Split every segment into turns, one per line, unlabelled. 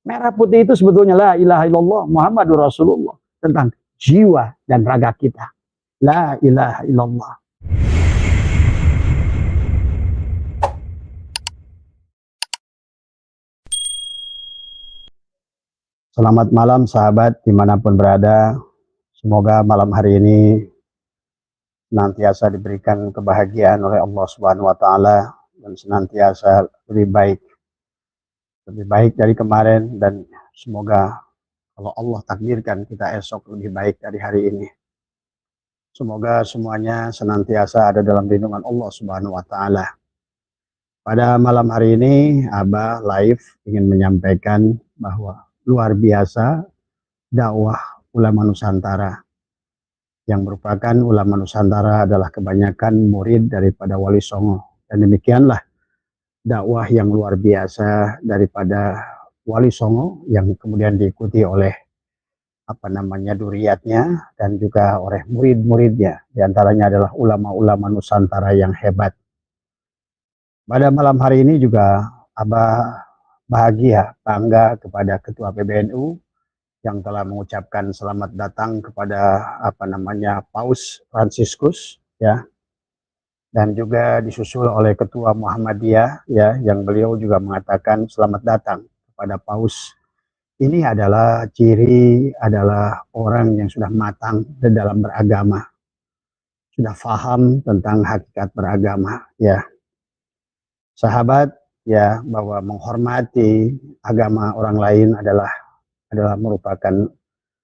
Merah putih itu sebetulnya la ilaha illallah Muhammadur Rasulullah, tentang jiwa dan raga kita. La ilaha illallah. Selamat malam sahabat dimanapun berada. Semoga malam hari ini senantiasa diberikan kebahagiaan oleh Allah Subhanahu wa Ta'ala dan senantiasa lebih baik dari kemarin, dan semoga kalau Allah takdirkan kita esok lebih baik dari hari ini. Semoga semuanya senantiasa ada dalam lindungan Allah Subhanahu wa Ta'ala. Pada malam hari ini Abah live ingin menyampaikan bahwa luar biasa dakwah ulama Nusantara, yang merupakan ulama Nusantara adalah kebanyakan murid daripada Wali Songo, dan demikianlah dakwah yang luar biasa daripada Wali Songo yang kemudian diikuti oleh duriyatnya dan juga oleh murid-muridnya, diantaranya adalah ulama-ulama Nusantara yang hebat. Pada malam hari ini juga Abah bahagia, bangga kepada Ketua PBNU yang telah mengucapkan selamat datang kepada Paus Fransiskus, ya, dan juga disusul oleh Ketua Muhammadiyah, ya, yang beliau juga mengatakan selamat datang kepada Paus. Ini adalah adalah orang yang sudah matang di dalam beragama, sudah paham tentang hakikat beragama, ya. Sahabat, ya, bahwa menghormati agama orang lain adalah merupakan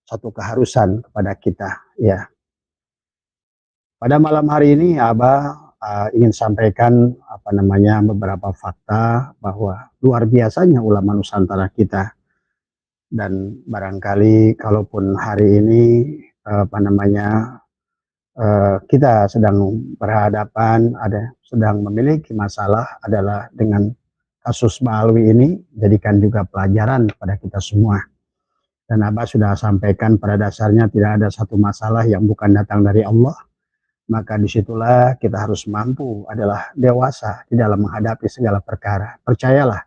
satu keharusan kepada kita, ya. Pada malam hari ini Abah ingin sampaikan beberapa fakta bahwa luar biasanya ulama Nusantara kita, dan barangkali kalaupun hari ini kita sedang berhadapan, sedang memiliki masalah adalah dengan kasus Ba'alwi ini, jadikan juga pelajaran kepada kita semua. Dan Abah sudah sampaikan pada dasarnya tidak ada satu masalah yang bukan datang dari Allah. Maka disitulah kita harus mampu adalah dewasa di dalam menghadapi segala perkara. Percayalah,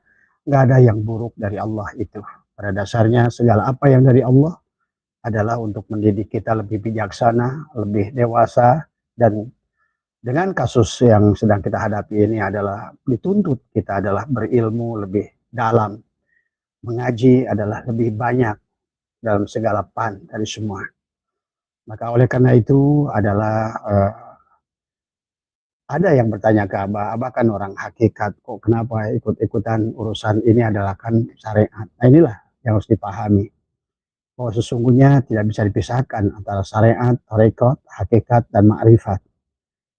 nggak ada yang buruk dari Allah itu. Pada dasarnya segala apa yang dari Allah adalah untuk mendidik kita lebih bijaksana, lebih dewasa, dan dengan kasus yang sedang kita hadapi ini adalah dituntut kita adalah berilmu lebih dalam, mengaji adalah lebih banyak dalam segala pan dari semua. Maka oleh karena itu adalah ada yang bertanya ke Abah kan orang hakikat, kok kenapa ikut-ikutan urusan ini adalah kan syariat. Nah, inilah yang harus dipahami, bahwa sesungguhnya tidak bisa dipisahkan antara syariat, tarekat, hakikat, dan ma'rifat.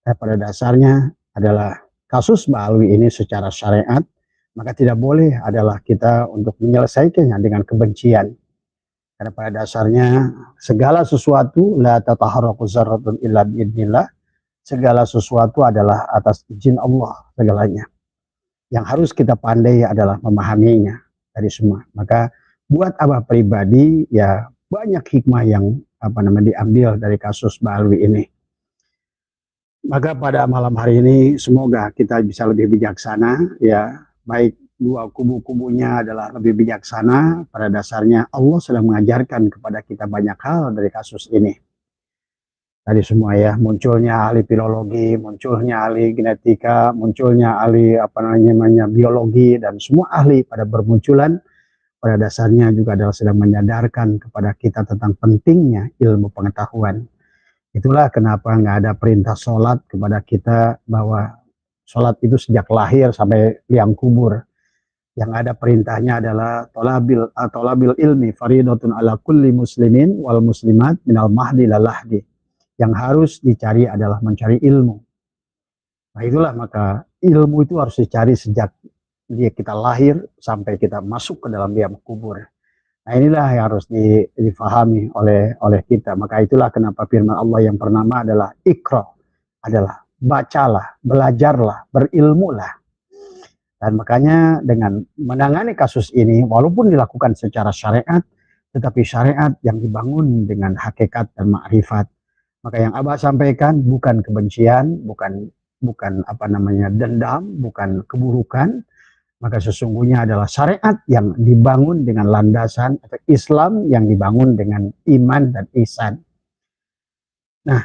Pada dasarnya adalah kasus Ba'alwi ini secara syariat, maka tidak boleh adalah kita untuk menyelesaikannya dengan kebencian. Karena pada dasarnya segala sesuatu la tataharraku zarratun illa biidznillah, segala sesuatu adalah atas izin Allah segalanya. Yang harus kita pandai adalah memahaminya dari semua. Maka buat Abah pribadi, ya, banyak hikmah yang diambil dari kasus Ba'alwi ini. Maka pada malam hari ini semoga kita bisa lebih bijaksana, ya, baik dua kubu-kubunya adalah lebih bijaksana. Pada dasarnya Allah sudah mengajarkan kepada kita banyak hal dari kasus ini. Tadi semua, ya, munculnya ahli filologi, munculnya ahli genetika, munculnya ahli biologi, dan semua ahli pada bermunculan pada dasarnya juga adalah sedang menyadarkan kepada kita tentang pentingnya ilmu pengetahuan. Itulah kenapa nggak ada perintah sholat kepada kita, bahwa sholat itu sejak lahir sampai liang kubur. Yang ada perintahnya adalah tolabil ilmi faridatun ala kulli muslimin wal muslimat minal mahdi lalahdi. Yang harus dicari adalah mencari ilmu. Nah, itulah maka ilmu itu harus dicari sejak kita lahir sampai kita masuk ke dalam liang kubur. Nah, inilah yang harus difahami oleh kita. Maka itulah kenapa firman Allah yang pertama adalah Iqra, adalah bacalah, belajarlah, berilmulah. Dan makanya dengan menangani kasus ini, walaupun dilakukan secara syariat, tetapi syariat yang dibangun dengan hakikat dan ma'rifat. Maka yang Abah sampaikan bukan kebencian, bukan dendam, bukan keburukan, maka sesungguhnya adalah syariat yang dibangun dengan landasan atau Islam yang dibangun dengan iman dan ihsan. Nah,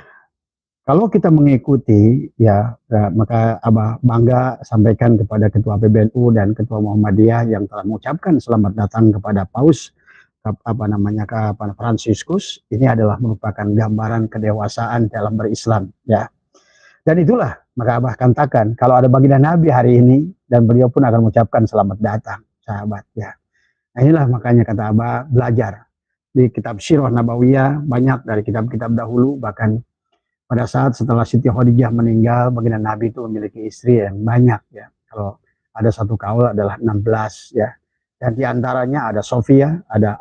kalau kita mengikuti maka Abah bangga sampaikan kepada Ketua PBNU dan Ketua Muhammadiyah yang telah mengucapkan selamat datang kepada Paus Fransiskus. Ini adalah merupakan gambaran kedewasaan dalam berislam, ya. Dan itulah maka Abah katakan kalau ada baginda Nabi hari ini dan beliau pun akan mengucapkan selamat datang, sahabat, ya. Nah, inilah makanya kata Abah belajar di kitab Sirah Nabawiyah, banyak dari kitab-kitab dahulu, bahkan pada saat setelah Siti Khadijah meninggal, baginda Nabi itu memiliki istri yang banyak, ya. Kalau ada satu kaul adalah 16, ya. Dan diantaranya ada Sofia, ada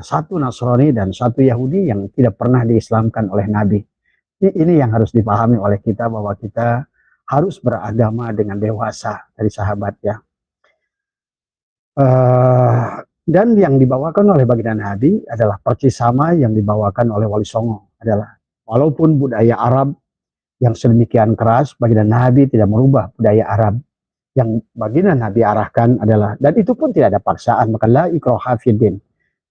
satu Nasrani dan satu Yahudi yang tidak pernah diislamkan oleh Nabi. Ini yang harus dipahami oleh kita, bahwa kita harus beragama dengan dewasa dari sahabat, ya. Dan yang dibawakan oleh baginda Nabi adalah persis sama yang dibawakan oleh Wali Songo, adalah walaupun budaya Arab yang sedemikian keras, baginda Nabi tidak merubah budaya Arab. Yang baginda Nabi arahkan adalah, dan itu pun tidak ada paksaan, maka la ikraha fiddin,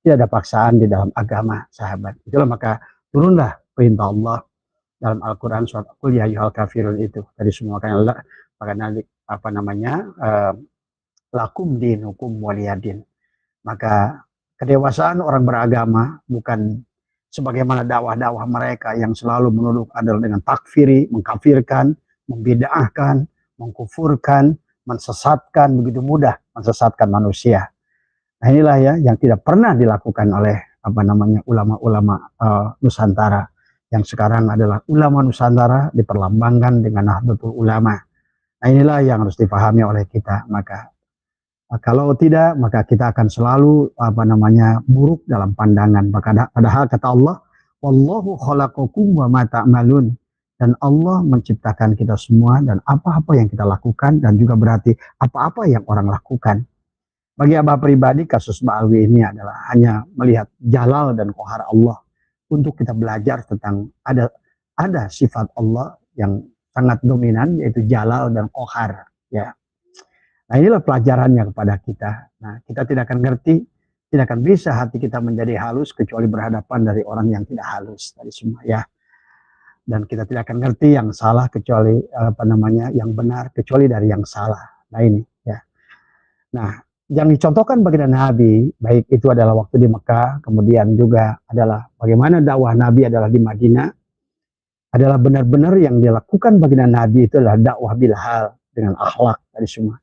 tidak ada paksaan di dalam agama, sahabat. Itulah maka turunlah perintah Allah dalam Al-Quran surat Qul ya ayyuhal kafirun itu tadi semua, kan Allah maka nanti lakum dinukum waliyadin. Maka kedewasaan orang beragama bukan sebagaimana dakwah-dakwah mereka yang selalu menuduh adalah dengan takfiri, mengkafirkan, membid'ahkan, mengkufurkan, mensesatkan, begitu mudah mensesatkan manusia. Nah, inilah ya yang tidak pernah dilakukan oleh ulama-ulama Nusantara, yang sekarang adalah ulama Nusantara diperlambangkan dengan Nahdlatul Ulama. Nah, inilah yang harus dipahami oleh kita. Maka kalau tidak, maka kita akan selalu buruk dalam pandangan. Padahal kata Allah, wallahu khalaqakum wa ma ta'malun. Dan Allah menciptakan kita semua dan apa-apa yang kita lakukan, dan juga berarti apa-apa yang orang lakukan. Bagi Abah pribadi, kasus Ba'alwi ini adalah hanya melihat jalal dan kohar Allah untuk kita belajar tentang ada sifat Allah yang sangat dominan, yaitu jalal dan kohar, ya. Nah, inilah pelajarannya kepada kita. Nah, kita tidak akan ngerti, tidak akan bisa hati kita menjadi halus kecuali berhadapan dari orang yang tidak halus tadi semua, ya. Dan kita tidak akan ngerti yang salah kecuali yang benar kecuali dari yang salah. Nah, ini, ya. Nah, yang dicontohkan baginda Nabi, baik itu adalah waktu di Mekah, kemudian juga adalah bagaimana dakwah Nabi adalah di Madinah, adalah benar-benar yang dilakukan baginda Nabi itu adalah dakwah bilhal dengan akhlak tadi semua.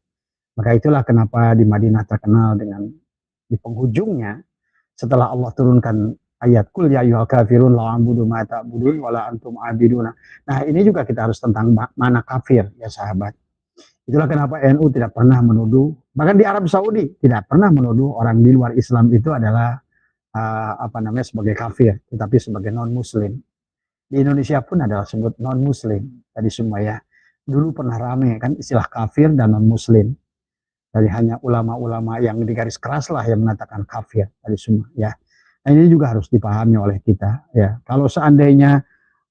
Maka itulah kenapa di Madinah terkenal dengan di penghujungnya setelah Allah turunkan ayat Qul ya ayyuhal kafirun la a'budu ma ta'budun wala antum 'abiduna. Nah, ini juga kita harus tentang mana kafir, ya sahabat. Itulah kenapa NU tidak pernah menuduh, bahkan di Arab Saudi tidak pernah menuduh orang di luar Islam itu adalah sebagai kafir, tetapi sebagai non muslim. Di Indonesia pun adalah sebut non muslim tadi semua, ya. Dulu pernah rame kan istilah kafir dan non muslim. Dari hanya ulama-ulama yang digaris keras lah yang mengatakan kafir tadi semua, ya. Nah, ini juga harus dipahami oleh kita, ya. Kalau seandainya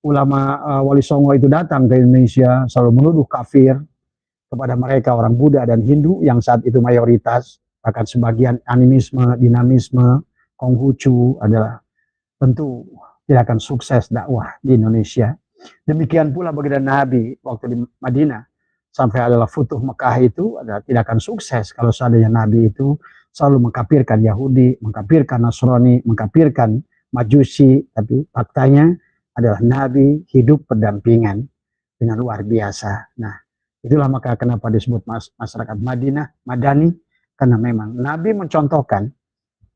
ulama Wali Songo itu datang ke Indonesia selalu menuduh kafir kepada mereka orang Buddha dan Hindu yang saat itu mayoritas, bahkan sebagian animisme, dinamisme, Konghucu, adalah tentu tidak akan sukses dakwah di Indonesia. Demikian pula baginda Nabi waktu di Madinah sampai adalah Futuh Mekah itu adalah tidak akan sukses kalau seandainya Nabi itu selalu mengkafirkan Yahudi, mengkafirkan Nasrani, mengkafirkan Majusi. Tapi faktanya adalah Nabi hidup berdampingan dengan luar biasa. Nah, itulah maka kenapa disebut masyarakat Madani, karena memang Nabi mencontohkan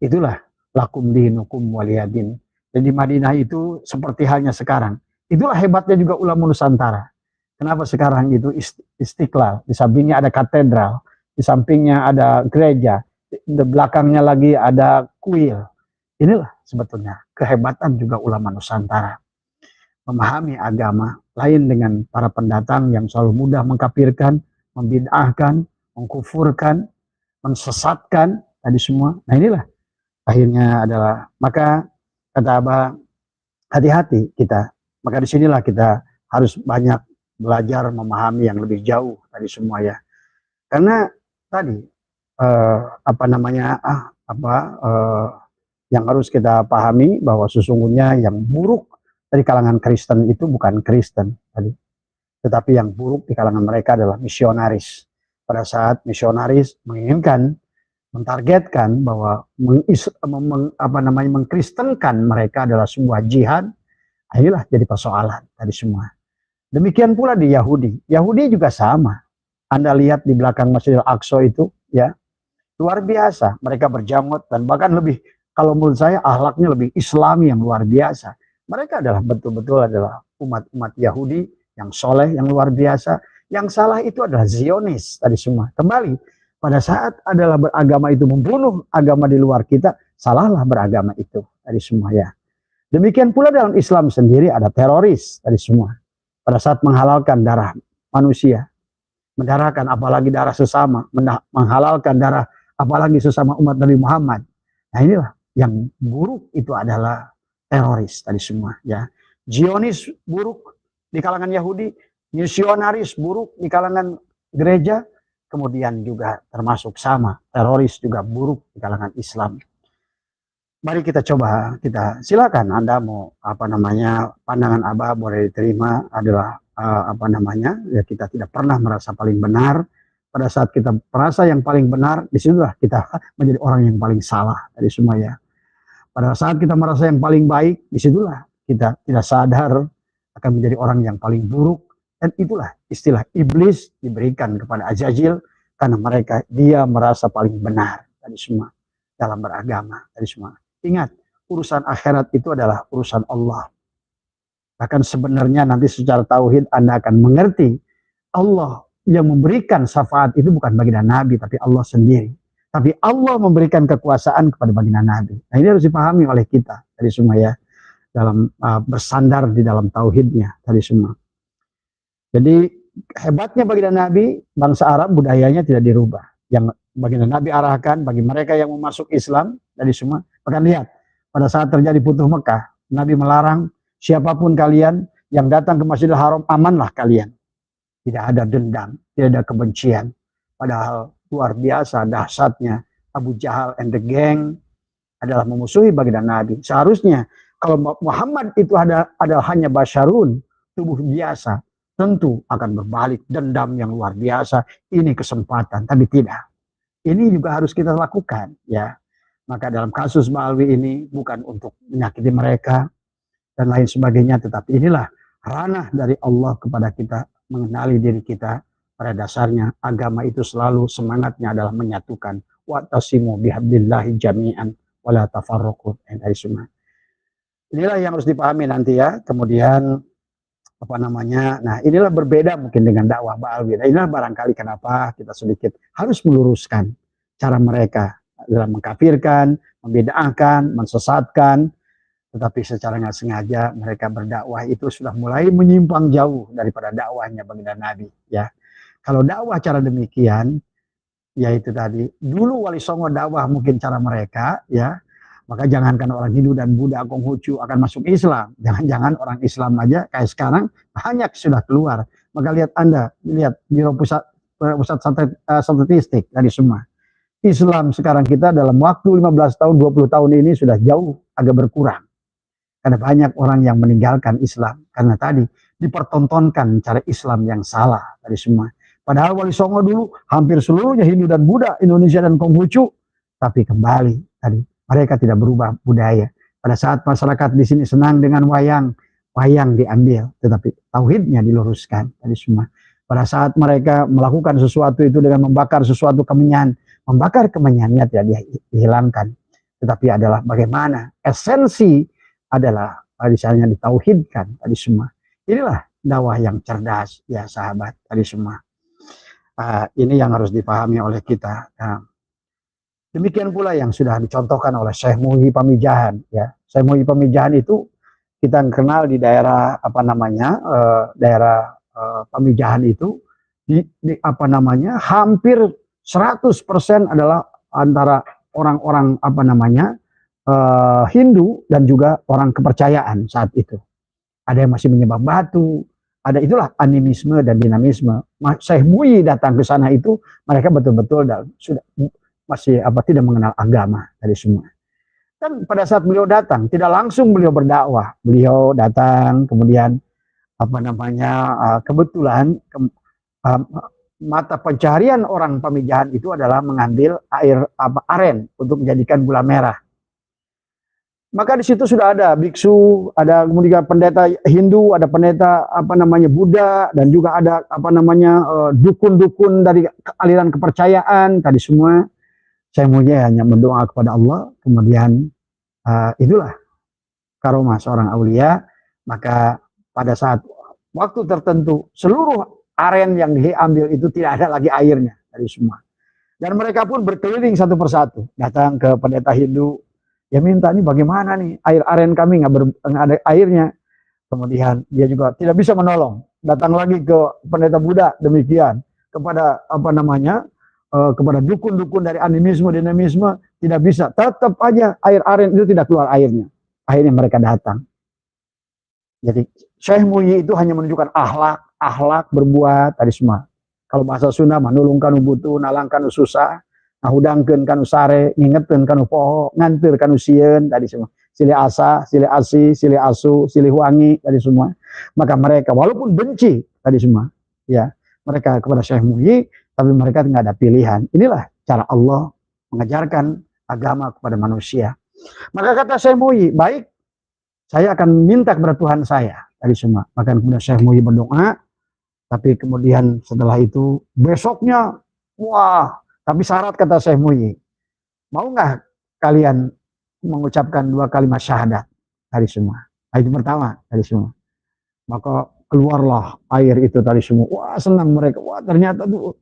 itulah lakum dinukum waliyadin. Dan di Madinah itu seperti halnya sekarang. Itulah hebatnya juga ulama Nusantara. Kenapa sekarang itu Istiqlal, di sampingnya ada katedral, di sampingnya ada gereja, di belakangnya lagi ada kuil. Inilah sebetulnya kehebatan juga ulama Nusantara. Memahami agama, lain dengan para pendatang yang selalu mudah mengkafirkan, membid'ahkan, mengkufurkan, mensesatkan, tadi semua. Nah, inilah akhirnya adalah, maka kata Abah, hati-hati kita. Maka disinilah kita harus banyak belajar memahami yang lebih jauh tadi semua, ya. Karena tadi apa namanya yang harus kita pahami bahwa sesungguhnya yang buruk dari kalangan Kristen itu bukan Kristen tadi, tetapi yang buruk di kalangan mereka adalah misionaris. Pada saat misionaris menginginkan mentargetkan bahwa mengkristenkan mereka adalah sebuah jihad, inilah jadi persoalan tadi semua. Demikian pula di Yahudi. Yahudi juga sama. Anda lihat di belakang Masjidil Aqsa itu, ya, luar biasa. Mereka berjamut dan bahkan lebih, kalau menurut saya akhlaknya lebih Islami yang luar biasa. Mereka adalah betul-betul adalah umat-umat Yahudi yang soleh, yang luar biasa. Yang salah itu adalah Zionis tadi semua. Kembali, pada saat adalah beragama itu membunuh agama di luar kita, salahlah beragama itu tadi semua ya. Demikian pula dalam Islam sendiri ada teroris tadi semua. Pada saat menghalalkan darah manusia, mendarahkan apalagi darah sesama, menghalalkan darah apalagi sesama umat Nabi Muhammad. Nah inilah yang buruk itu adalah teroris tadi semua ya. Zionis buruk di kalangan Yahudi, misionaris buruk di kalangan gereja, kemudian juga termasuk sama teroris juga buruk di kalangan Islam. Mari kita coba, kita silakan Anda mau pandangan Abah boleh diterima adalah ya kita tidak pernah merasa paling benar. Pada saat kita merasa yang paling benar, disitulah kita menjadi orang yang paling salah dari semua ya. Pada saat kita merasa yang paling baik, disitulah kita tidak sadar akan menjadi orang yang paling buruk. Dan itulah istilah iblis diberikan kepada Azazil karena dia merasa paling benar dari semua dalam beragama dari semua. Ingat, urusan akhirat itu adalah urusan Allah. Bahkan sebenarnya nanti secara tauhid Anda akan mengerti Allah yang memberikan syafaat itu bukan baginda Nabi, tapi Allah sendiri. Tapi Allah memberikan kekuasaan kepada baginda Nabi. Nah ini harus dipahami oleh kita dari semua ya, dalam bersandar di dalam tauhidnya dari semua. Jadi hebatnya baginda Nabi, bangsa Arab budayanya tidak dirubah. Yang baginda Nabi arahkan bagi mereka yang mau masuk Islam dari semua. Bahkan lihat, pada saat terjadi Futuh Mekah, Nabi melarang siapapun kalian yang datang ke Masjidil Haram, amanlah kalian. Tidak ada dendam, tidak ada kebencian. Padahal luar biasa dahsyatnya Abu Jahal and the gang adalah memusuhi baginda Nabi. Seharusnya kalau Muhammad itu adalah hanya basyarun, tubuh biasa, tentu akan berbalik dendam yang luar biasa. Ini kesempatan, tapi tidak. Ini juga harus kita lakukan ya. Maka dalam kasus Ba'alwi ini bukan untuk menyakiti mereka dan lain sebagainya, tetapi inilah ranah dari Allah kepada kita, mengenali diri kita. Pada dasarnya agama itu selalu semangatnya adalah menyatukan. Wa'tasimu bihablillahi jami'an wala tafarraqu. Inilah yang harus dipahami nanti ya. Kemudian nah inilah berbeda mungkin dengan dakwah Ba'alwi. Nah, inilah barangkali kenapa kita sedikit harus meluruskan cara mereka dalam mengkafirkan, membedakan, mensesatkan, tetapi secara nggak sengaja mereka berdakwah itu sudah mulai menyimpang jauh daripada dakwahnya baginda Nabi ya. Kalau dakwah cara demikian, yaitu tadi dulu Wali Songo dakwah mungkin cara mereka ya, maka jangankan orang Hindu dan Buddha, Konghucu akan masuk Islam, jangan-jangan orang Islam aja kayak sekarang banyak sudah keluar. Maka lihat Biro Pusat Statistik dari semua. Islam sekarang kita dalam waktu 15 tahun, 20 tahun ini sudah jauh agak berkurang. Karena banyak orang yang meninggalkan Islam. Karena tadi dipertontonkan cara Islam yang salah dari semua. Padahal Wali Songo dulu hampir seluruhnya Hindu dan Buddha, Indonesia dan Konghucu. Tapi kembali tadi mereka tidak berubah budaya. Pada saat masyarakat di sini senang dengan wayang diambil. Tetapi tauhidnya diluruskan dari semua. Pada saat mereka melakukan sesuatu itu dengan membakar sesuatu kemenyan, membakar kemenyannya tidak dihilangkan, tetapi adalah bagaimana esensi adalah misalnya ditauhidkan tadi semua. Inilah dakwah yang cerdas ya sahabat tadi semua. Ini yang harus dipahami oleh kita. Demikian pula yang sudah dicontohkan oleh Syekh Muhyi Pamijahan ya. Syekh Muhyi Pamijahan itu kita kenal di daerah daerah Pamijahan itu hampir 100% adalah antara orang-orang Hindu dan juga orang kepercayaan saat itu. Ada yang masih menyembah batu, ada itulah animisme dan dinamisme. Syekh Muyi datang ke sana itu mereka betul-betul sudah masih tidak mengenal agama dari semua. Dan pada saat beliau datang tidak langsung beliau berdakwah. Beliau datang kemudian kebetulan mata pencarian orang pemijahan itu adalah mengambil air aren untuk menjadikan gula merah. Maka di situ sudah ada biksu, ada kemudian pendeta Hindu, ada pendeta Buddha, dan juga ada dukun-dukun dari aliran kepercayaan tadi semua. Saya hanya berdoa kepada Allah, kemudian itulah karomah seorang aulia. Maka pada saat waktu tertentu seluruh aren yang diambil itu tidak ada lagi airnya dari semua. Dan mereka pun berkeliling satu persatu datang ke pendeta Hindu. Ya minta nih bagaimana nih air aren kami nggak ada airnya. Kemudian dia juga tidak bisa menolong. Datang lagi ke pendeta Buddha demikian kepada kepada dukun-dukun dari animisme dinamisme tidak bisa. Tetap aja air aren itu tidak keluar airnya. Akhirnya mereka datang. Jadi Syekh Muyi itu hanya menunjukkan akhlak berbuat tadi semua. Kalau bahasa Sunda manulung kanu butuh, nalang kanu susah. Ngahudangkeun kanu sare, ngingeteun kanu poho, nganteur kanu sieun tadi semua. Silih asa, silih asi, silih asu, silih wangi tadi semua. Maka mereka walaupun benci tadi semua, ya mereka kepada Syekh Muyi, tapi mereka tidak ada pilihan. Inilah cara Allah mengajarkan agama kepada manusia. Maka kata Syekh Muyi, baik, saya akan minta kepada Tuhan saya tadi semua. Maka kemudian Syekh Muyi berdoa, tapi kemudian setelah itu besoknya, wah. Tapi syarat kata Syekh Muyi, mau nggak kalian mengucapkan 2 kalimat syahadat tadi semua? Itu pertama tadi semua. Maka keluarlah air itu tadi semua. Wah senang mereka. Wah ternyata tuh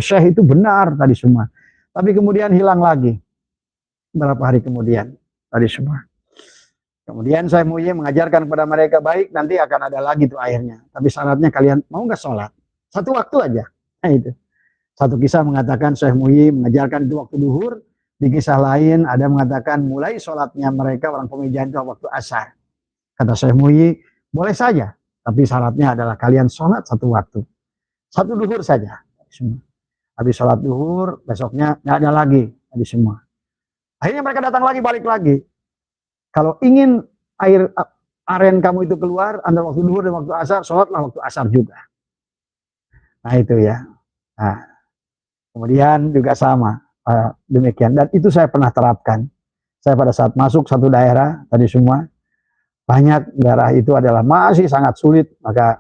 Syekh itu benar tadi semua. Tapi kemudian hilang lagi. Berapa hari kemudian tadi semua. Kemudian Syekh Muyi mengajarkan kepada mereka, baik nanti akan ada lagi tuh airnya. Tapi syaratnya kalian mau nggak sholat? Satu waktu aja. Nah itu. Satu kisah mengatakan Syekh Muyi mengajarkan itu waktu duhur. Di kisah lain ada mengatakan mulai sholatnya mereka orang pemijahan itu waktu asar. Kata Syekh Muyi, boleh saja. Tapi syaratnya adalah kalian sholat satu waktu. Satu duhur saja. Habis sholat duhur, besoknya nggak ada lagi. Habis semua. Akhirnya mereka datang lagi, balik lagi. Kalau ingin air aren kamu itu keluar, antara waktu duhur dan waktu asar, sholatlah waktu asar juga. Nah itu ya. Nah. Kemudian juga sama demikian, dan itu saya pernah terapkan. Saya pada saat masuk satu daerah tadi semua, banyak daerah itu adalah masih sangat sulit. Maka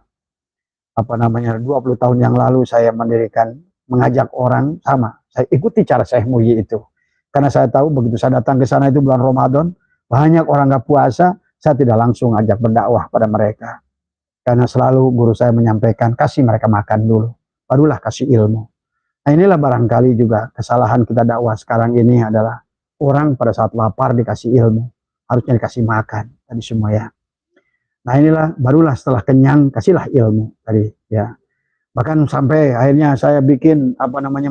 20 tahun yang lalu saya mengajak orang sama. Saya ikuti cara Syekh Muyi itu, karena saya tahu begitu saya datang ke sana itu bulan Ramadan, banyak orang nggak puasa, saya tidak langsung ajak berdakwah pada mereka, karena selalu guru saya menyampaikan kasih mereka makan dulu, barulah kasih ilmu. Nah inilah barangkali juga kesalahan kita dakwah sekarang ini adalah orang pada saat lapar dikasih ilmu, harusnya dikasih makan tadi semua ya. Nah inilah barulah setelah kenyang kasihlah ilmu tadi ya. Bahkan sampai akhirnya saya bikin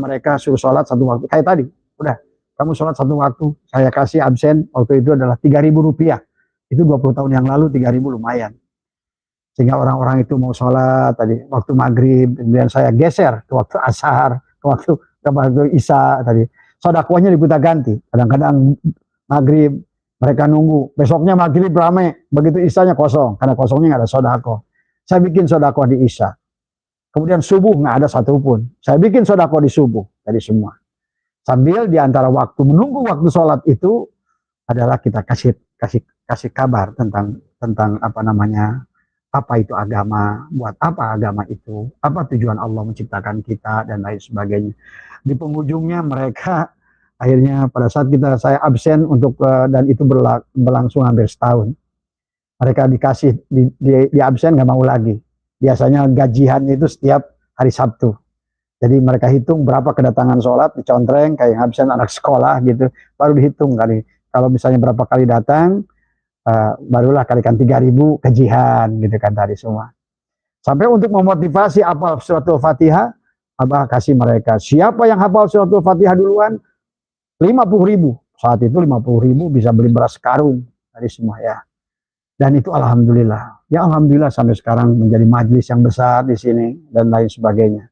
mereka suruh sholat satu waktu kayak tadi. Udah kamu sholat satu waktu, saya kasih absen waktu itu adalah 3.000 rupiah. Itu 20 tahun yang lalu 3.000 lumayan. Sehingga orang-orang itu mau sholat tadi waktu maghrib, kemudian saya geser ke waktu asar. Waktu isya tadi, sodakohnya diputar ganti. Kadang-kadang maghrib mereka nunggu, besoknya maghrib ramai, begitu isyanya kosong, karena kosongnya nggak ada sodakoh. Saya bikin sodakoh di isya. Kemudian subuh nggak ada satupun. Saya bikin sodakoh di subuh dari semua. Sambil di antara waktu menunggu waktu sholat itu adalah kita kasih kabar tentang apa itu agama, buat apa agama itu, apa tujuan Allah menciptakan kita, dan lain sebagainya. Di penghujungnya mereka akhirnya pada saat saya absen dan itu berlangsung hampir setahun. Mereka dikasih di absen nggak mau lagi. Biasanya gajian itu setiap hari Sabtu. Jadi mereka hitung berapa kedatangan sholat, dicontreng kayak absen anak sekolah gitu, baru dihitung kali. Kalau misalnya berapa kali datang, barulah kalikan 3.000 kejihan gitu kan tadi semua. Sampai untuk memotivasi hafal suratul Fatihah, Abah kasih mereka, siapa yang hafal suratul Fatihah duluan 50.000. Saat itu 50.000 bisa beli beras karung tadi semua ya. Dan itu alhamdulillah. Ya alhamdulillah sampai sekarang menjadi majelis yang besar di sini dan lain sebagainya.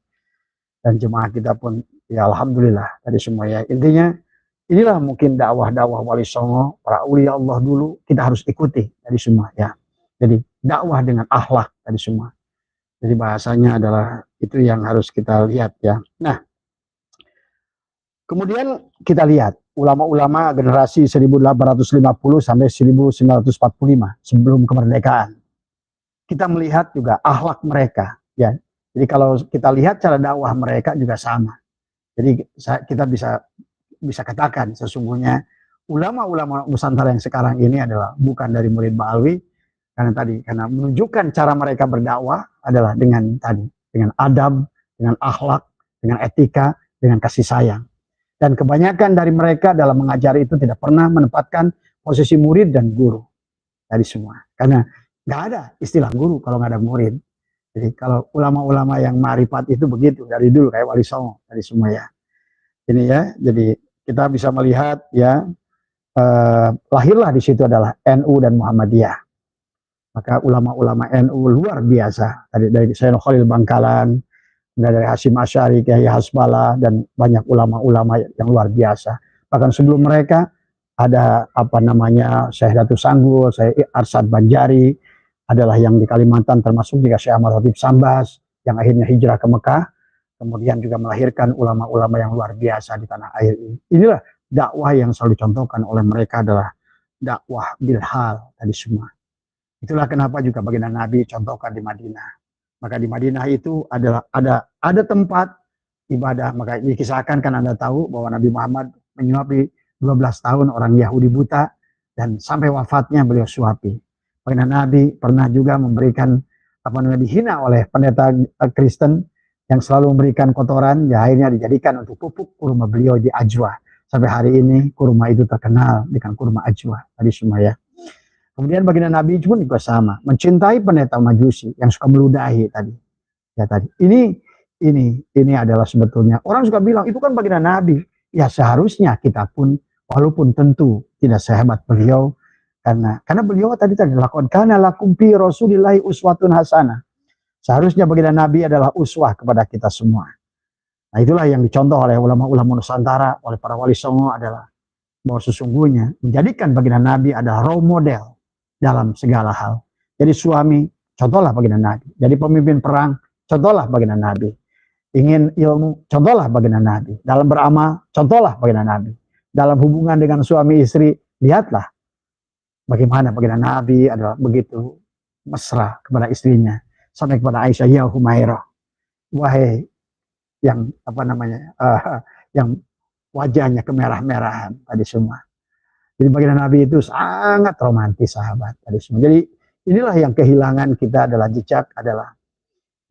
Dan jemaah kita pun ya alhamdulillah tadi semua ya. Intinya inilah mungkin dakwah-dakwah Wali Songo, para ulia Allah dulu kita harus ikuti tadi semua ya. Jadi dakwah dengan akhlak tadi semua. Jadi bahasanya adalah itu yang harus kita lihat ya. Nah, kemudian kita lihat ulama-ulama generasi 1850 sampai 1945 sebelum kemerdekaan. Kita melihat juga akhlak mereka ya. Jadi kalau kita lihat cara dakwah mereka juga sama. Jadi kita bisa katakan sesungguhnya ulama-ulama Nusantara yang sekarang ini adalah bukan dari murid Ba'alwi karena menunjukkan cara mereka berdakwah adalah dengan adab, dengan akhlak, dengan etika, dengan kasih sayang. Dan kebanyakan dari mereka dalam mengajari itu tidak pernah menempatkan posisi murid dan guru dari semua. Karena nggak ada istilah guru kalau nggak ada murid. Jadi kalau ulama-ulama yang ma'rifat itu begitu dari dulu kayak Wali Songo dari semua ya. Ini ya, jadi kita bisa melihat ya lahirlah di situ adalah NU dan Muhammadiyah. Maka ulama-ulama NU luar biasa dari Sayyidina Khalil Bangkalan, dari Hasyim Asy'ari, Kiai Hasbala dan banyak ulama-ulama yang luar biasa. Bahkan sebelum mereka ada Syekh Datuk Sanggul, Syekh Arsad Banjari adalah yang di Kalimantan, termasuk juga Syekh Ahmad Khatib Sambas yang akhirnya hijrah ke Mekah, kemudian juga melahirkan ulama-ulama yang luar biasa di tanah air ini. Inilah dakwah yang selalu dicontohkan oleh mereka adalah dakwah bilhal tadi semua. Itulah kenapa juga baginda Nabi contohkan di Madinah. Maka di Madinah itu ada tempat ibadah. Maka dikisahkan kan Anda tahu bahwa Nabi Muhammad menyuapi 12 tahun orang Yahudi buta dan sampai wafatnya beliau suapi. Baginda Nabi pernah juga memberikan dihina oleh pendeta Kristen yang selalu memberikan kotoran, ya akhirnya dijadikan untuk pupuk kurma beliau di Ajwa. Sampai hari ini kurma itu terkenal dengan kurma Ajwa tadi semua ya. Kemudian baginda Nabi pun juga sama, mencintai pendeta Majusi yang suka meludahi tadi. Ya tadi. Ini adalah sebetulnya orang suka bilang itu kan baginda Nabi. Ya seharusnya kita pun walaupun tentu tidak sehebat beliau karena beliau tadi lakon kana lakum fi Rasulillahi uswatun hasanah. Seharusnya baginda Nabi adalah uswah kepada kita semua. Nah itulah yang dicontoh oleh ulama-ulama Nusantara, oleh para wali songo adalah bahwa sesungguhnya menjadikan baginda Nabi adalah role model dalam segala hal. Jadi suami, contohlah baginda Nabi. Jadi pemimpin perang, contohlah baginda Nabi. Ingin ilmu, contohlah baginda Nabi. Dalam beramal, contohlah baginda Nabi. Dalam hubungan dengan suami istri, lihatlah bagaimana baginda Nabi adalah begitu mesra kepada istrinya. Sampai kepada Aisyah, ya Humairah, wahai yang yang wajahnya kemerah-merahan tadi semua. Jadi baginda Nabi itu sangat romantis sahabat tadi semua. Jadi inilah yang kehilangan kita adalah jejak adalah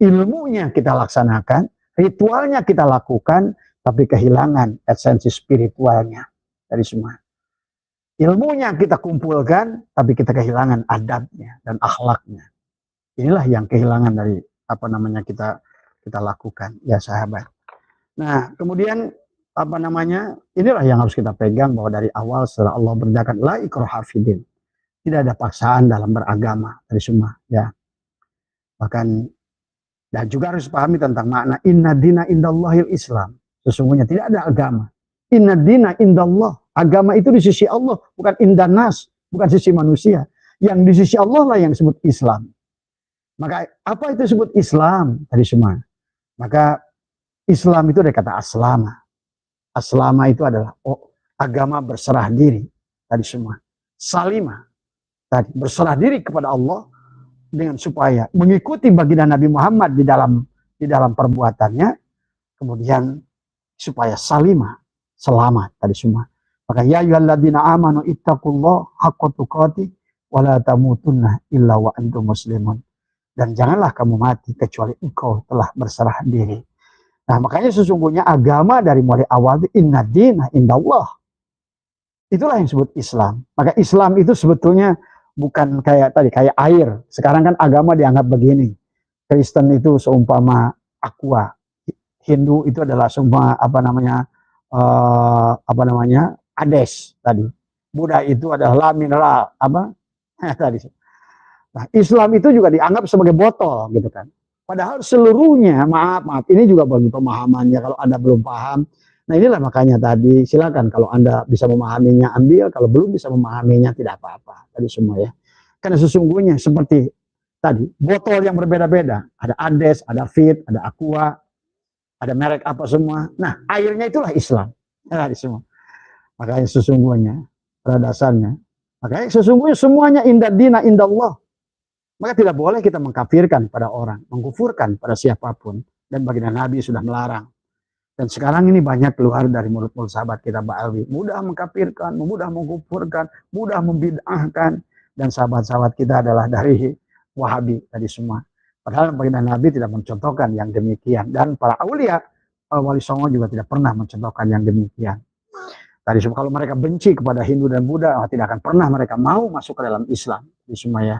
ilmunya kita laksanakan, ritualnya kita lakukan, tapi kehilangan esensi spiritualnya dari semua. Ilmunya kita kumpulkan, tapi kita kehilangan adabnya dan akhlaknya. Inilah yang kehilangan dari kita lakukan ya sahabat. Nah kemudian inilah yang harus kita pegang bahwa dari awal setelah Allah berdakan la ikraha fidin, tidak ada paksaan dalam beragama dari semua ya. Bahkan dan juga harus pahami tentang makna inna dina indallahil Islam. Sesungguhnya tidak ada agama. Inna dina indallah, agama itu di sisi Allah, bukan indanas, bukan sisi manusia. Yang di sisi Allah lah yang disebut Islam. Maka apa itu disebut Islam tadi semua? Maka Islam itu dari kata aslama. Aslama itu adalah agama berserah diri tadi semua. Salimah tadi berserah diri kepada Allah dengan supaya mengikuti baginda Nabi Muhammad di dalam perbuatannya, kemudian supaya salimah, selamat tadi semua. Maka ya ayyuhalladzina amanu ittaqullaha haqqa tuqatih wa la tamutunna illa wa antum muslimun. Dan janganlah kamu mati kecuali engkau telah berserah diri. Nah makanya sesungguhnya agama dari mulai awal itu inna dina indallah. Itulah yang disebut Islam. Maka Islam itu sebetulnya bukan kayak air. Sekarang kan agama dianggap begini. Kristen itu seumpama aqua. Hindu itu adalah seumpama Hades tadi. Buddha itu adalah mineral tadi. Nah, Islam itu juga dianggap sebagai botol gitu kan. Padahal seluruhnya, maaf, ini juga bagi pemahamannya kalau Anda belum paham. Nah inilah makanya tadi silakan kalau Anda bisa memahaminya ambil, kalau belum bisa memahaminya tidak apa-apa. Tadi semua ya. Karena sesungguhnya seperti tadi, botol yang berbeda-beda. Ada Andes, ada Fit, ada Aqua, ada merek apa semua. Nah airnya itulah Islam. Nah, semua. Makanya sesungguhnya, pada dasarnya, makanya sesungguhnya semuanya indah dina indah Allah. Maka tidak boleh kita mengkafirkan pada orang, mengkufurkan pada siapapun. Dan baginda Nabi sudah melarang. Dan sekarang ini banyak keluar dari mulut-mulut sahabat kita Mbak Alwi. Mudah mengkafirkan, mudah mengkufurkan, mudah membid'ahkan. Dan sahabat-sahabat kita adalah dari Wahabi tadi semua. Padahal baginda Nabi tidak mencontohkan yang demikian. Dan para aulia, para wali songo juga tidak pernah mencontohkan yang demikian. Tadi semua kalau mereka benci kepada Hindu dan Buddha, tidak akan pernah mereka mau masuk ke dalam Islam. Tadi semua ya.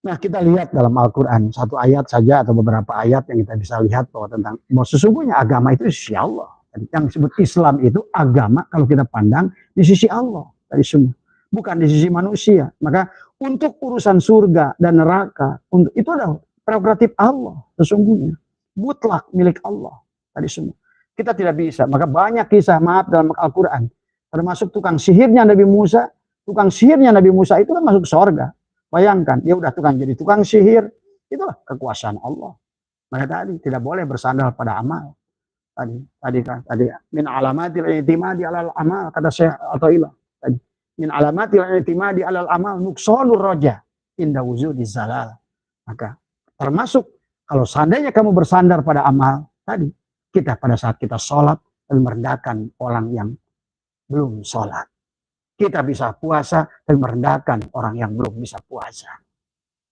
Nah kita lihat dalam Al-Quran satu ayat saja atau beberapa ayat yang kita bisa lihat bahwa tentang bahwa sesungguhnya agama itu di sisi Allah. Yang disebut Islam itu agama kalau kita pandang di sisi Allah tadi semua, bukan di sisi manusia. Maka untuk urusan surga dan neraka untuk itu adalah prerogatif Allah sesungguhnya, mutlak milik Allah tadi semua. Kita tidak bisa. Maka banyak kisah maaf dalam Al-Quran, termasuk tukang sihirnya Nabi Musa. Tukang sihirnya Nabi Musa itu kan masuk surga. Bayangkan, dia udah jadi tukang sihir. Itulah kekuasaan Allah. Maka tadi tidak boleh bersandar pada amal. Tadi min alamatil i'timadi alal amal kata Syekh Athaillah. Tadi min alamatil i'timadi alal amal nuqsanur raja inda wujudi zalal. Maka termasuk kalau seandainya kamu bersandar pada amal tadi, kita pada saat kita sholat dan merendahkan orang yang belum sholat. Kita bisa puasa dan merendahkan orang yang belum bisa puasa.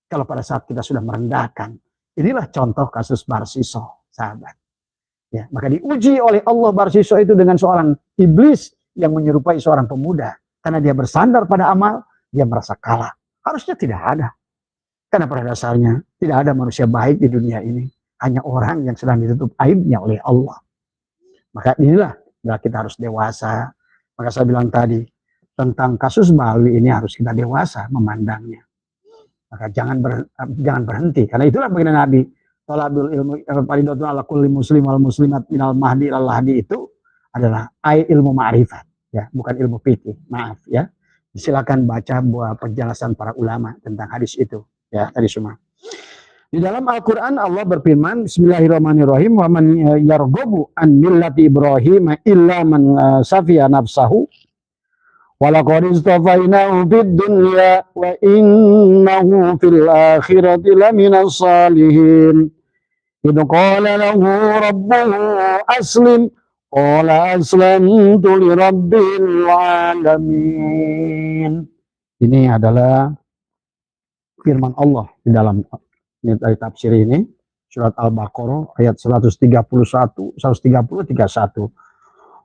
Kalau pada saat kita sudah merendahkan, inilah contoh kasus Barsiso, sahabat. Ya, maka diuji oleh Allah Barsiso itu dengan seorang iblis yang menyerupai seorang pemuda. Karena dia bersandar pada amal, dia merasa kalah. Harusnya tidak ada. Karena pada dasarnya tidak ada manusia baik di dunia ini. Hanya orang yang sedang ditutup aibnya oleh Allah. Maka inilah kita harus dewasa. Maka saya bilang tadi, tentang kasus Bali ini harus kita dewasa memandangnya. Maka jangan berhenti. Karena itulah baginda Nabi. Talabul ilmu faridatun ala kulli muslim wal muslimat minal mahdi ilal lahdi itu adalah ilmu ma'rifat. Ya, bukan ilmu fikih. Maaf ya. Silakan baca buah penjelasan para ulama tentang hadis itu. Ya, tadi semua. Di dalam Al-Quran Allah berfirman, Bismillahirrahmanirrahim, wa man yarghabu an millati Ibrahim illa man safiya nafsahu. Walaqad istafainahu fid dunya wa innahu fil akhirati laminas salihin. Idh qala lahu rabbuhu aslim qala aslamtu li rabbil alamin. Ini adalah firman Allah di dalam dari tafsir ini, surat Al-Baqarah ayat 131, 131.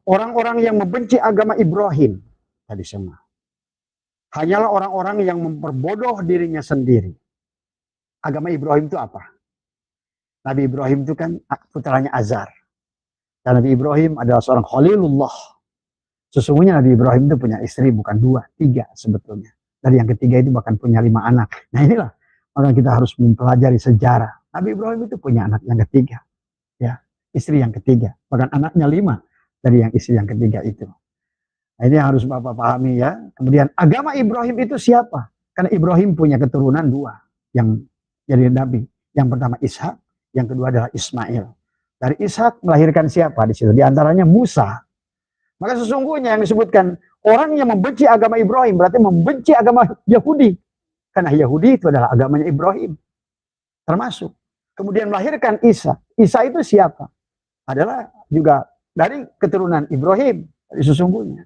Orang-orang yang membenci agama Ibrahim tadi semua hanyalah orang-orang yang memperbodoh dirinya sendiri. Agama Ibrahim itu apa? Nabi Ibrahim itu kan putranya Azar. Dan Nabi Ibrahim adalah seorang Khalilullah. Sesungguhnya Nabi Ibrahim itu punya istri bukan 2, 3 sebetulnya. Dari yang ketiga itu bahkan punya 5 anak. Nah inilah maka kita harus mempelajari sejarah. Nabi Ibrahim itu punya anak yang ketiga, ya, istri yang ketiga, bahkan anaknya 5 dari yang istri yang ketiga itu. Nah, ini harus Bapak pahami ya. Kemudian agama Ibrahim itu siapa? Karena Ibrahim punya keturunan 2 yang jadi nabi. Yang pertama Ishak, yang kedua adalah Ismail. Dari Ishak melahirkan siapa di situ? Di antaranya Musa. Maka sesungguhnya yang disebutkan orang yang membenci agama Ibrahim berarti membenci agama Yahudi. Karena Yahudi itu adalah agamanya Ibrahim. Termasuk. Kemudian melahirkan Isa. Isa itu siapa? Adalah juga dari keturunan Ibrahim. Sesungguhnya.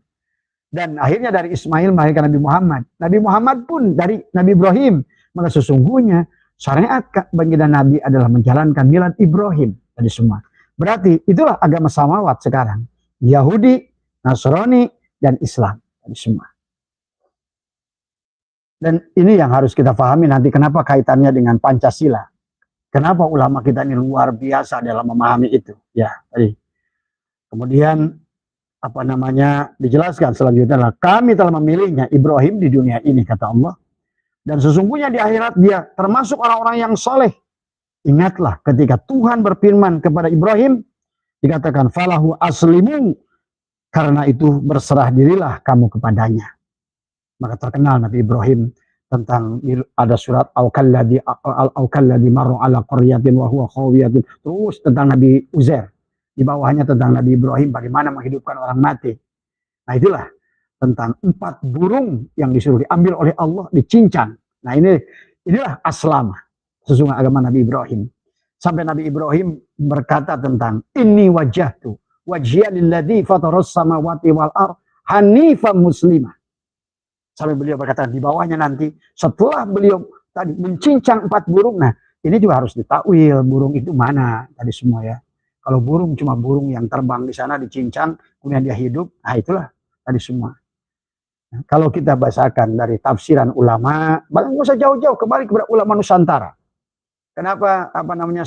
Dan akhirnya dari Ismail melahirkan Nabi Muhammad. Nabi Muhammad pun dari Nabi Ibrahim. Maka sesungguhnya syariat baginda Nabi adalah menjalankan milad Ibrahim. Tadi semua. Berarti itulah agama samawat sekarang. Yahudi, Nasrani, dan Islam. Tadi semua. Dan ini yang harus kita pahami nanti kenapa kaitannya dengan Pancasila. Kenapa ulama kita ini luar biasa dalam memahami itu. Ya, tadi. Kemudian dijelaskan selanjutnya adalah kami telah memilihnya Ibrahim di dunia ini kata Allah Dan sesungguhnya di akhirat dia termasuk orang-orang yang soleh. Ingatlah ketika Tuhan berfirman kepada Ibrahim, dikatakan falahu aslimu, karena itu berserah dirilah kamu kepadanya. Maka terkenal Nabi Ibrahim tentang ada surat al-kalladhi marru ala qaryatin wa huwa khawiyatun. Terus tentang Nabi Uzair. Di bawahnya tentang Nabi Ibrahim bagaimana menghidupkan orang mati. Nah itulah tentang 4 burung yang disuruh diambil oleh Allah, dicincang. Nah inilah aslama, sesungguhnya agama Nabi Ibrahim. Sampai Nabi Ibrahim berkata tentang inni wajjahtu wajhiya lilladzi fataras samawati wal ardh hanifan muslimah. Sampai beliau berkata di bawahnya nanti setelah beliau tadi mencincang 4 burung. Nah ini juga harus ditakwil, burung itu mana tadi semua ya. Kalau burung cuma burung yang terbang di sana dicincang, kemudian dia hidup, nah itulah tadi semua. Nah, kalau kita bahasakan dari tafsiran ulama, nggak usah jauh-jauh, kembali kepada ulama Nusantara. Kenapa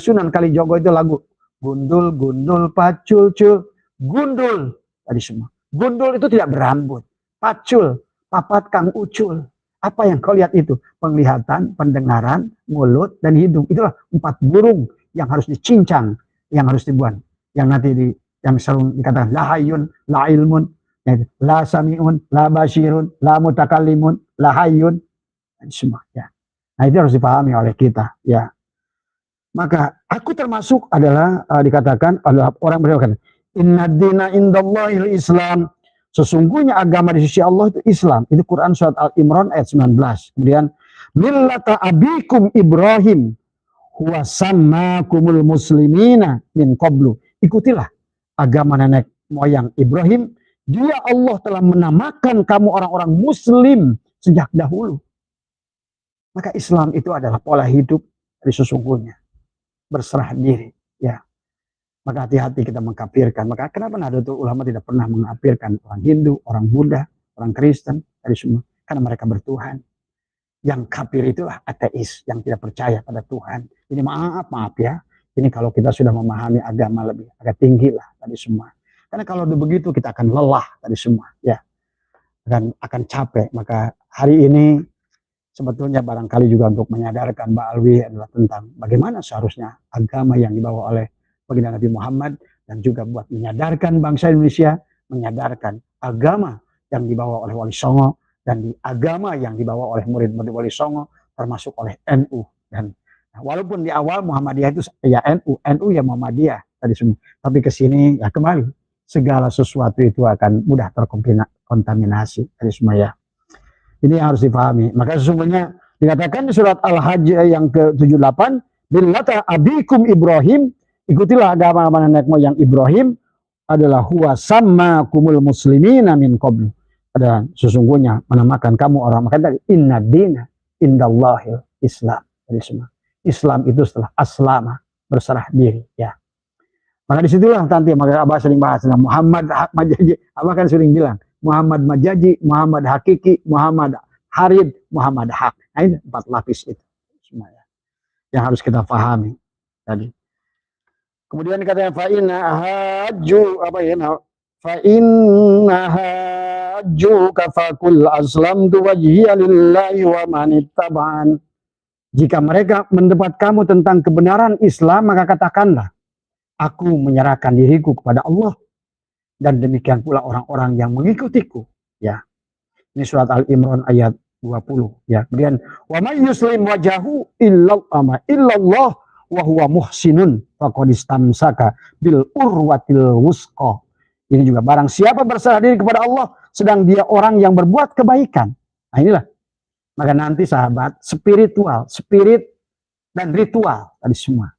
Sunan Kalijogo itu lagu gundul, gundul, pacul, cul, gundul tadi semua. Gundul itu tidak berambut, pacul, papat kang ucul. Apa yang kau lihat itu? Penglihatan, pendengaran, mulut, dan hidung. Itulah 4 burung yang harus dicincang, yang harus dibuat, yang nanti yang selalu dikatakan la hayyun, la ilmun, la sami'un, la basirun, la mutakallimun, la hayyun, semua ya. Nah itu harus dipahami oleh kita ya. Maka aku termasuk adalah dikatakan adalah orang berkata inna dina indallahil Islam, sesungguhnya agama di sisi Allah itu Islam. Itu Quran surat Al-Imran ayat 19. Kemudian millata abikum Ibrahim huwa sammakumul muslimina min qablu. Ikutilah agama nenek moyang Ibrahim. Dia Allah telah menamakan kamu orang-orang muslim sejak dahulu. Maka Islam itu adalah pola hidup dari sesungguhnya. Berserah diri. Ya. Maka hati-hati kita mengkafirkan. Maka kenapa Nahdlatul Ulama tidak pernah mengkafirkan orang Hindu, orang Buddha, orang Kristen, dari semua. Karena mereka bertuhan. Yang kafir itulah ateis, yang tidak percaya pada Tuhan. Ini maaf ya. Ini kalau kita sudah memahami agama lebih agak tinggi lah tadi semua. Karena kalau begitu kita akan lelah tadi semua, ya. Akan capek. Maka hari ini sebetulnya barangkali juga untuk menyadarkan Mbak Alwi adalah tentang bagaimana seharusnya agama yang dibawa oleh baginda Nabi Muhammad, dan juga buat menyadarkan bangsa Indonesia, menyadarkan agama yang dibawa oleh Wali Songo, dan di agama yang dibawa oleh murid-murid Wali Songo, termasuk oleh NU. Dan walaupun di awal Muhammadiyah itu ya NU ya Muhammadiyah tadi semua, tapi ke sini ya kembali segala sesuatu itu akan mudah terkontaminasi tadi semua ya. Ini yang harus dipahami. Maka sesungguhnya dikatakan di surat Al-Hajj yang ke-78, millata abikum Ibrahim, ikutilah agama nenek moyang Ibrahim, adalah huwa sammakumul muslimina min qablu. Ada sesungguhnya menamakan kamu orang, maka tadi inna dina indallahil Islam. Jadi semua Islam itu setelah aslama, berserah diri ya. Maka disitulah nanti maka Abah sering bahas Muhammad Majaji. Abah kan sering bilang Muhammad Majaji, Muhammad Hakiki, Muhammad Harid, Muhammad Hak. Nah ini 4 lapis itu semua ya, yang harus kita pahami tadi. Kemudian dikatakan fa inna hajju fa inna hajju kafakul aslamtu wajhiya lillahi wa manittaba'an. Jika mereka mendebat kamu tentang kebenaran Islam, maka katakanlah aku menyerahkan diriku kepada Allah, dan demikian pula orang-orang yang mengikutiku ya. Ini surat Al-Imran ayat 20 ya. Kemudian wa may yuslim wajahu illallah wa huwa muhsinun faqad istamsaka bil urwatil wusqa. Ini juga barang siapa berserah diri kepada Allah sedang dia orang yang berbuat kebaikan. Nah inilah. Maka nanti sahabat, spirit dan ritual tadi semua.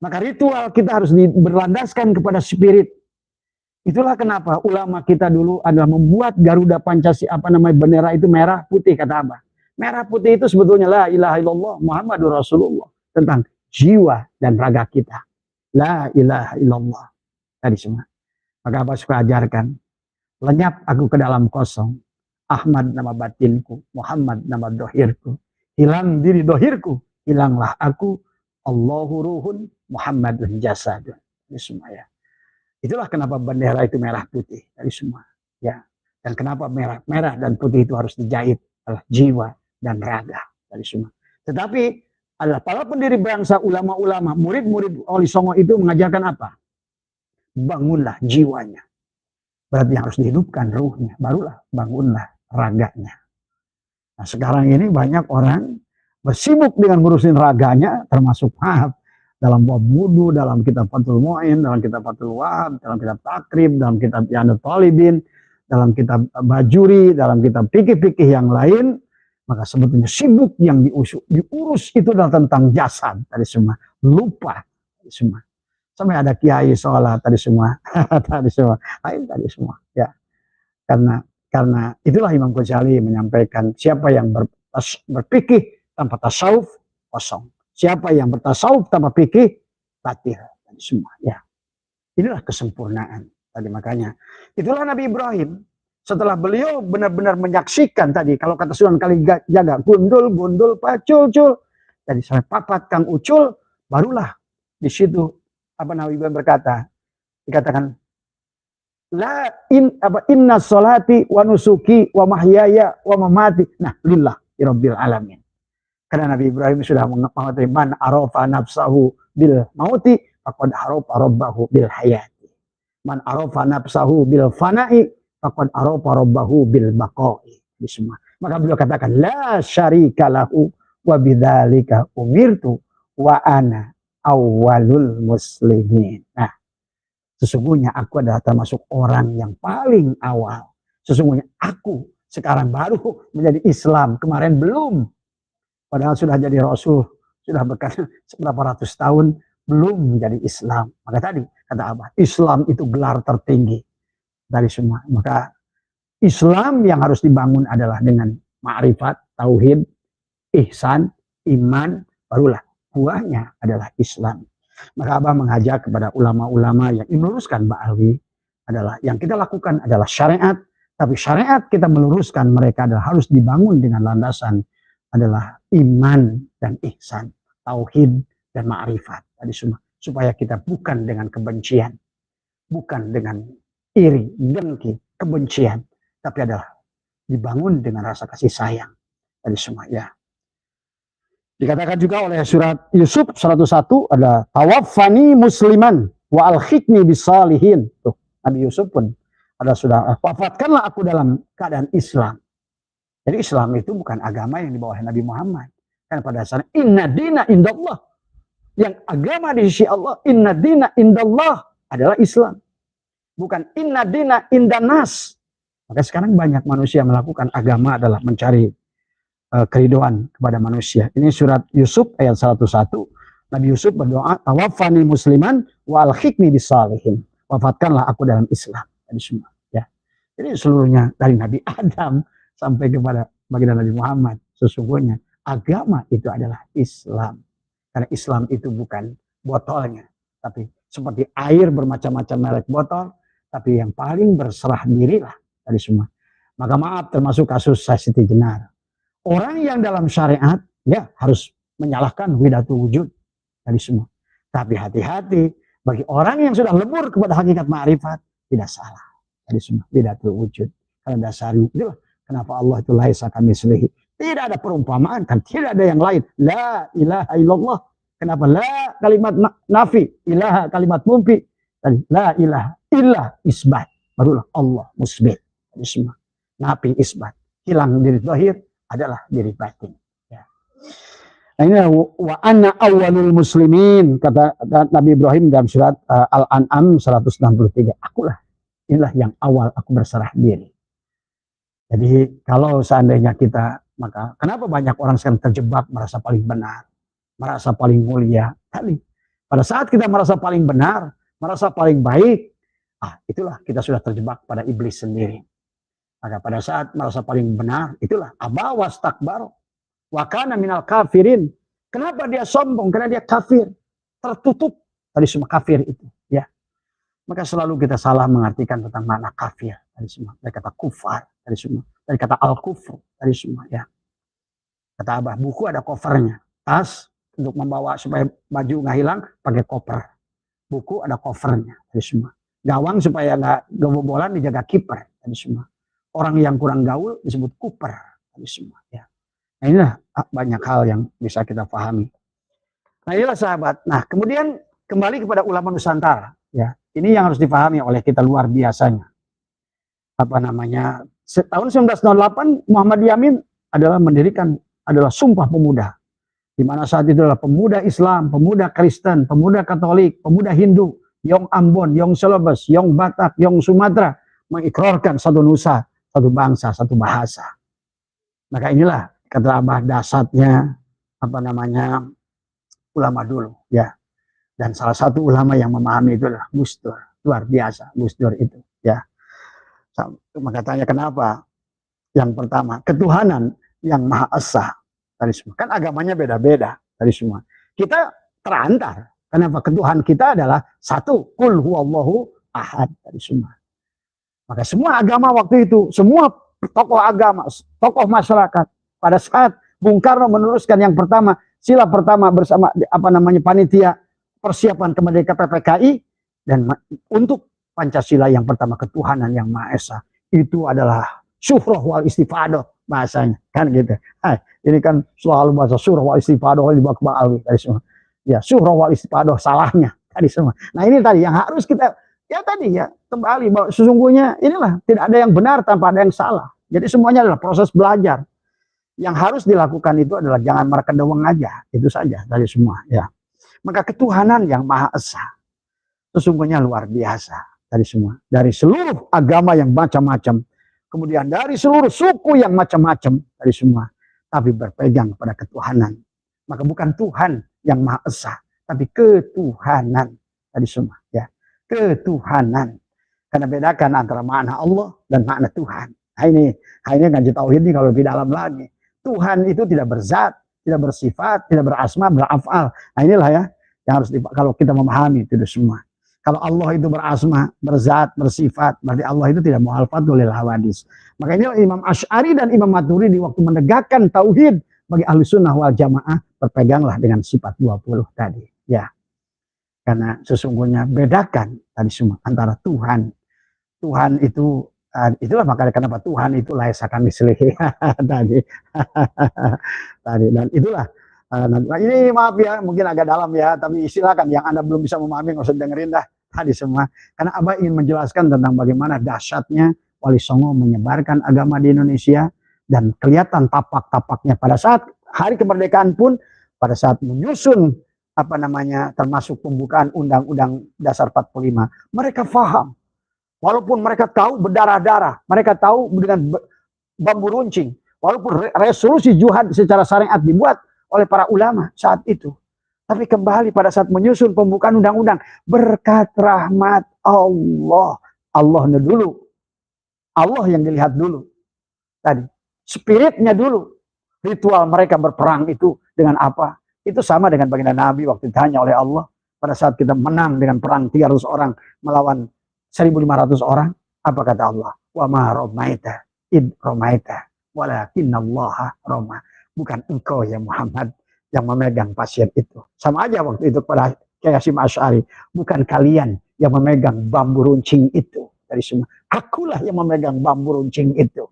Maka ritual kita harus berlandaskan kepada spirit. Itulah kenapa ulama kita dulu adalah membuat Garuda Pancasila bendera itu merah putih kata Abah. Merah putih itu sebetulnya la ilaha illallah Muhammadur Rasulullah, tentang jiwa dan raga kita. La ilaha illallah tadi semua. Maka Abah suka ajarkan, lenyap aku ke dalam kosong. Ahmad nama batinku, Muhammad nama dohirku. Hilang diri dohirku, hilanglah aku. Allahu ruhun, Muhammadun jasadun. Ini semua ya. Itulah kenapa bendera itu merah putih dari semua ya. Dan kenapa merah dan putih itu harus dijahit oleh jiwa dan raga tadi semua. Tetapi adalah para pendiri bangsa, ulama-ulama, murid-murid Wali Songo itu mengajarkan apa? Bangunlah jiwanya. Berarti yang harus dihidupkan ruhnya, barulah bangunlah raganya. Nah sekarang ini banyak orang bersibuk dengan ngurusin raganya, termasuk maaf, dalam bab wudu, dalam kitab Fathul Mu'in, dalam kitab Fathul Wahab, dalam kitab Takrib, dalam kitab Yanut Talibin, dalam kitab Bajuri, dalam kitab fikih-fikih yang lain, maka sebetulnya sibuk yang diurus itu adalah tentang jasad tadi semua, lupa tadi semua. Sampai ada kiai sholat tadi semua, tadi semua, lain tadi semua. Ya, karena itulah Imam Ghazali menyampaikan siapa yang berpikir tanpa tasawuf kosong, siapa yang bertasawuf tanpa fikih batil tadi semua. Ya, inilah kesempurnaan tadi, makanya itulah Nabi Ibrahim setelah beliau benar-benar menyaksikan tadi, kalau kata Sunan Kalijaga, gundul pacul tadi sampai papat kang ucul, barulah di situ apa Nabi Ibrahim berkata, dikatakan inna sholati wa nusuki wa mahyaya wa mamati nah lillah rabbil alamin. Karena Nabi Ibrahim sudah mengatakan man arafa nafsahu bil mauti faqad arafa rabbahu bil hayati. Man arafa nafsahu bil fana'i faqad arafa rabbahu bil baqa'i. Semua. Maka beliau katakan la syarika lahu wa bidzalika umirtu wa ana awwalul muslimin. Nah, sesungguhnya aku adalah termasuk orang yang paling awal. Sesungguhnya aku sekarang baru menjadi Islam, kemarin belum. Padahal sudah jadi Rasul, sudah berapa ratus tahun belum menjadi Islam. Maka tadi kata apa? Islam itu gelar tertinggi dari semua. Maka Islam yang harus dibangun adalah dengan ma'rifat, tauhid, ihsan, iman, barulah buahnya adalah Islam. Maka Abah mengajak kepada ulama-ulama yang meluruskan Mbak Alwi adalah yang kita lakukan adalah syariat, tapi syariat kita meluruskan mereka adalah harus dibangun dengan landasan adalah iman dan ihsan, tauhid dan ma'rifat tadi semua, supaya kita bukan dengan kebencian, bukan dengan iri, dengki, kebencian, tapi adalah dibangun dengan rasa kasih sayang tadi semua ya. Dikatakan juga oleh surat Yusuf 101 ada tawaffani musliman wa alhiqni bisalihin. Tuh, Nabi Yusuf pun ada sudah wafatkanlah aku dalam keadaan Islam. Jadi Islam itu bukan agama yang dibawa Nabi Muhammad. Karena pada dasarnya inna dina indallah. Yang agama di sisi Allah, inna dina indallah adalah Islam. Bukan inna dina indanas. Maka sekarang banyak manusia melakukan agama adalah mencari keriduan kepada manusia. Ini surat Yusuf ayat 101. Nabi Yusuf berdoa, tawaffani musliman wa alhiqni bisalihin. Wafatkanlah aku dalam Islam. Tadi semua. Ya. Jadi seluruhnya dari Nabi Adam sampai kepada baginda Nabi Muhammad. Sesungguhnya agama itu adalah Islam. Karena Islam itu bukan botolnya. Tapi seperti air bermacam-macam merek botol. Tapi yang paling berserah dirilah. Tadi semua. Maka maaf termasuk kasus Siti Jenar. Orang yang dalam syariat ya harus menyalahkan widatul wujud tadi semua. Tapi hati-hati bagi orang yang sudah lebur kepada hakikat ma'rifat tidak salah tadi semua widatul wujud. Karena dasarnya itulah kenapa Allah itu laisa kamitslihi. Tidak ada perumpamaan kan, tidak ada yang lain. La ilaha illallah. Kenapa la kalimat nafi, ilaha kalimat mumpi. Dan la ilaha illa isbat. Barulah Allah musbit tadi semua. Nafi isbat. Hilang diri zahir adalah diri batin. Ya. Nah ini wa anna awwalul muslimin kata Nabi Ibrahim dalam surat Al-An'am 163. Akulah, inilah yang awal aku berserah diri. Jadi kalau seandainya kita, maka kenapa banyak orang sekarang terjebak merasa paling benar, merasa paling mulia? Tadi pada saat kita merasa paling benar, merasa paling baik, itulah kita sudah terjebak pada iblis sendiri. Maka pada saat merasa paling benar, itulah aba wastakbar wa kana minal kafirin. Kenapa dia sombong? Karena dia kafir, tertutup dari semua kafir itu, ya. Maka selalu kita salah mengartikan tentang makna kafir dari semua. Dari kata kufar dari semua, dari kata al-kufr dari semua, ya. Kata Abah, buku ada covernya, tas untuk membawa supaya baju nggak hilang pakai koper. Buku ada covernya dari semua. Gawang supaya nggak kebobolan dijaga kiper dari semua. Orang yang kurang gaul disebut kuper tadi semua, ya. Nah inilah banyak hal yang bisa kita pahami. Nah inilah sahabat. Nah kemudian kembali kepada ulama Nusantara. Ya, ini yang harus dipahami oleh kita luar biasanya. Apa namanya? Tahun 1908 Muhammad Yamin adalah Sumpah Pemuda. Di mana saat itu adalah pemuda Islam, pemuda Kristen, pemuda Katolik, pemuda Hindu, Yong Ambon, Yong Celebes, Yong Batak, Yong Sumatera mengikrarkan satu nusa, satu bangsa, satu bahasa. Maka inilah kata Abah dasarnya apa namanya ulama dulu, ya. Dan salah satu ulama yang memahami itu adalah Gus Dur, luar biasa Gus Dur itu, ya. Maka tanya kenapa? Yang pertama, ketuhanan yang Maha Esa dari semua. Kan agamanya beda-beda dari semua. Kita terantar. Kenapa? Ketuhanan kita adalah satu, Qul huwallahu ahad dari semua. Maka semua agama waktu itu, semua tokoh agama, tokoh masyarakat, pada saat Bung Karno meneruskan yang pertama, sila pertama bersama panitia persiapan kemerdekaan PPKI, dan untuk Pancasila yang pertama, ketuhanan yang Maha Esa, itu adalah surah wal istifadah bahasanya, kan gitu. Ini kan selalu bahasa surah wal istifadah dari semua. Ya, surah wal istifadah salahnya tadi semua. Nah ini tadi yang harus kita kembali bahwa sesungguhnya inilah tidak ada yang benar tanpa ada yang salah. Jadi semuanya adalah proses belajar. Yang harus dilakukan itu adalah jangan mereka doang aja, itu saja dari semua, ya. Maka ketuhanan yang Maha Esa sesungguhnya luar biasa dari semua, dari seluruh agama yang macam-macam, kemudian dari seluruh suku yang macam-macam dari semua, tapi berpegang pada ketuhanan. Maka bukan Tuhan yang Maha Esa, tapi ketuhanan dari semua, ya. Ketuhanan. Karena bedakan antara makna Allah dan makna Tuhan. Nah ini ngaji tauhid ini kalau lebih dalam lagi. Tuhan itu tidak berzat, tidak bersifat, tidak berasma, berafal. Nah inilah ya yang harus kalau kita memahami itu semua. Kalau Allah itu berasma, berzat, bersifat, berarti Allah itu tidak muhalfat oleh hawadis. Maka inilah Imam Asy'ari dan Imam Maturidi waktu menegakkan tauhid bagi ahli sunnah wal jamaah, berpeganglah dengan sifat 20 tadi. Ya, karena sesungguhnya bedakan tadi semua antara Tuhan. Tuhan itu itulah makanya kenapa Tuhan itu laisakan mislihi tadi. Tadi dan itulah ini maaf ya mungkin agak dalam ya, tapi silakan yang Anda belum bisa memahami nggak usah dengerin dah tadi semua, karena Abah ingin menjelaskan tentang bagaimana dahsyatnya Wali Songo menyebarkan agama di Indonesia, dan kelihatan tapak-tapaknya pada saat hari kemerdekaan pun, pada saat menyusun termasuk pembukaan Undang-Undang Dasar 45, mereka paham. Walaupun mereka tahu berdarah-darah, mereka tahu dengan bambu runcing, walaupun resolusi jihad secara syariat dibuat oleh para ulama saat itu. Tapi kembali pada saat menyusun pembukaan undang-undang, berkat rahmat Allah. Allahnya dulu. Allah yang dilihat dulu. Tadi. Spiritnya dulu. Ritual mereka berperang itu dengan apa? Itu sama dengan baginda Nabi waktu ditanya oleh Allah. Pada saat kita menang dengan perang 300 orang melawan 1.500 orang. Apa kata Allah? Wa ma ramaita id ramaita walakinnallaha rama. Bukan engkau ya Muhammad yang memegang pasir itu. Sama aja waktu itu pada Kiai Hasyim Asy'ari. Bukan kalian yang memegang bambu runcing itu. Dari semua. Akulah yang memegang bambu runcing itu.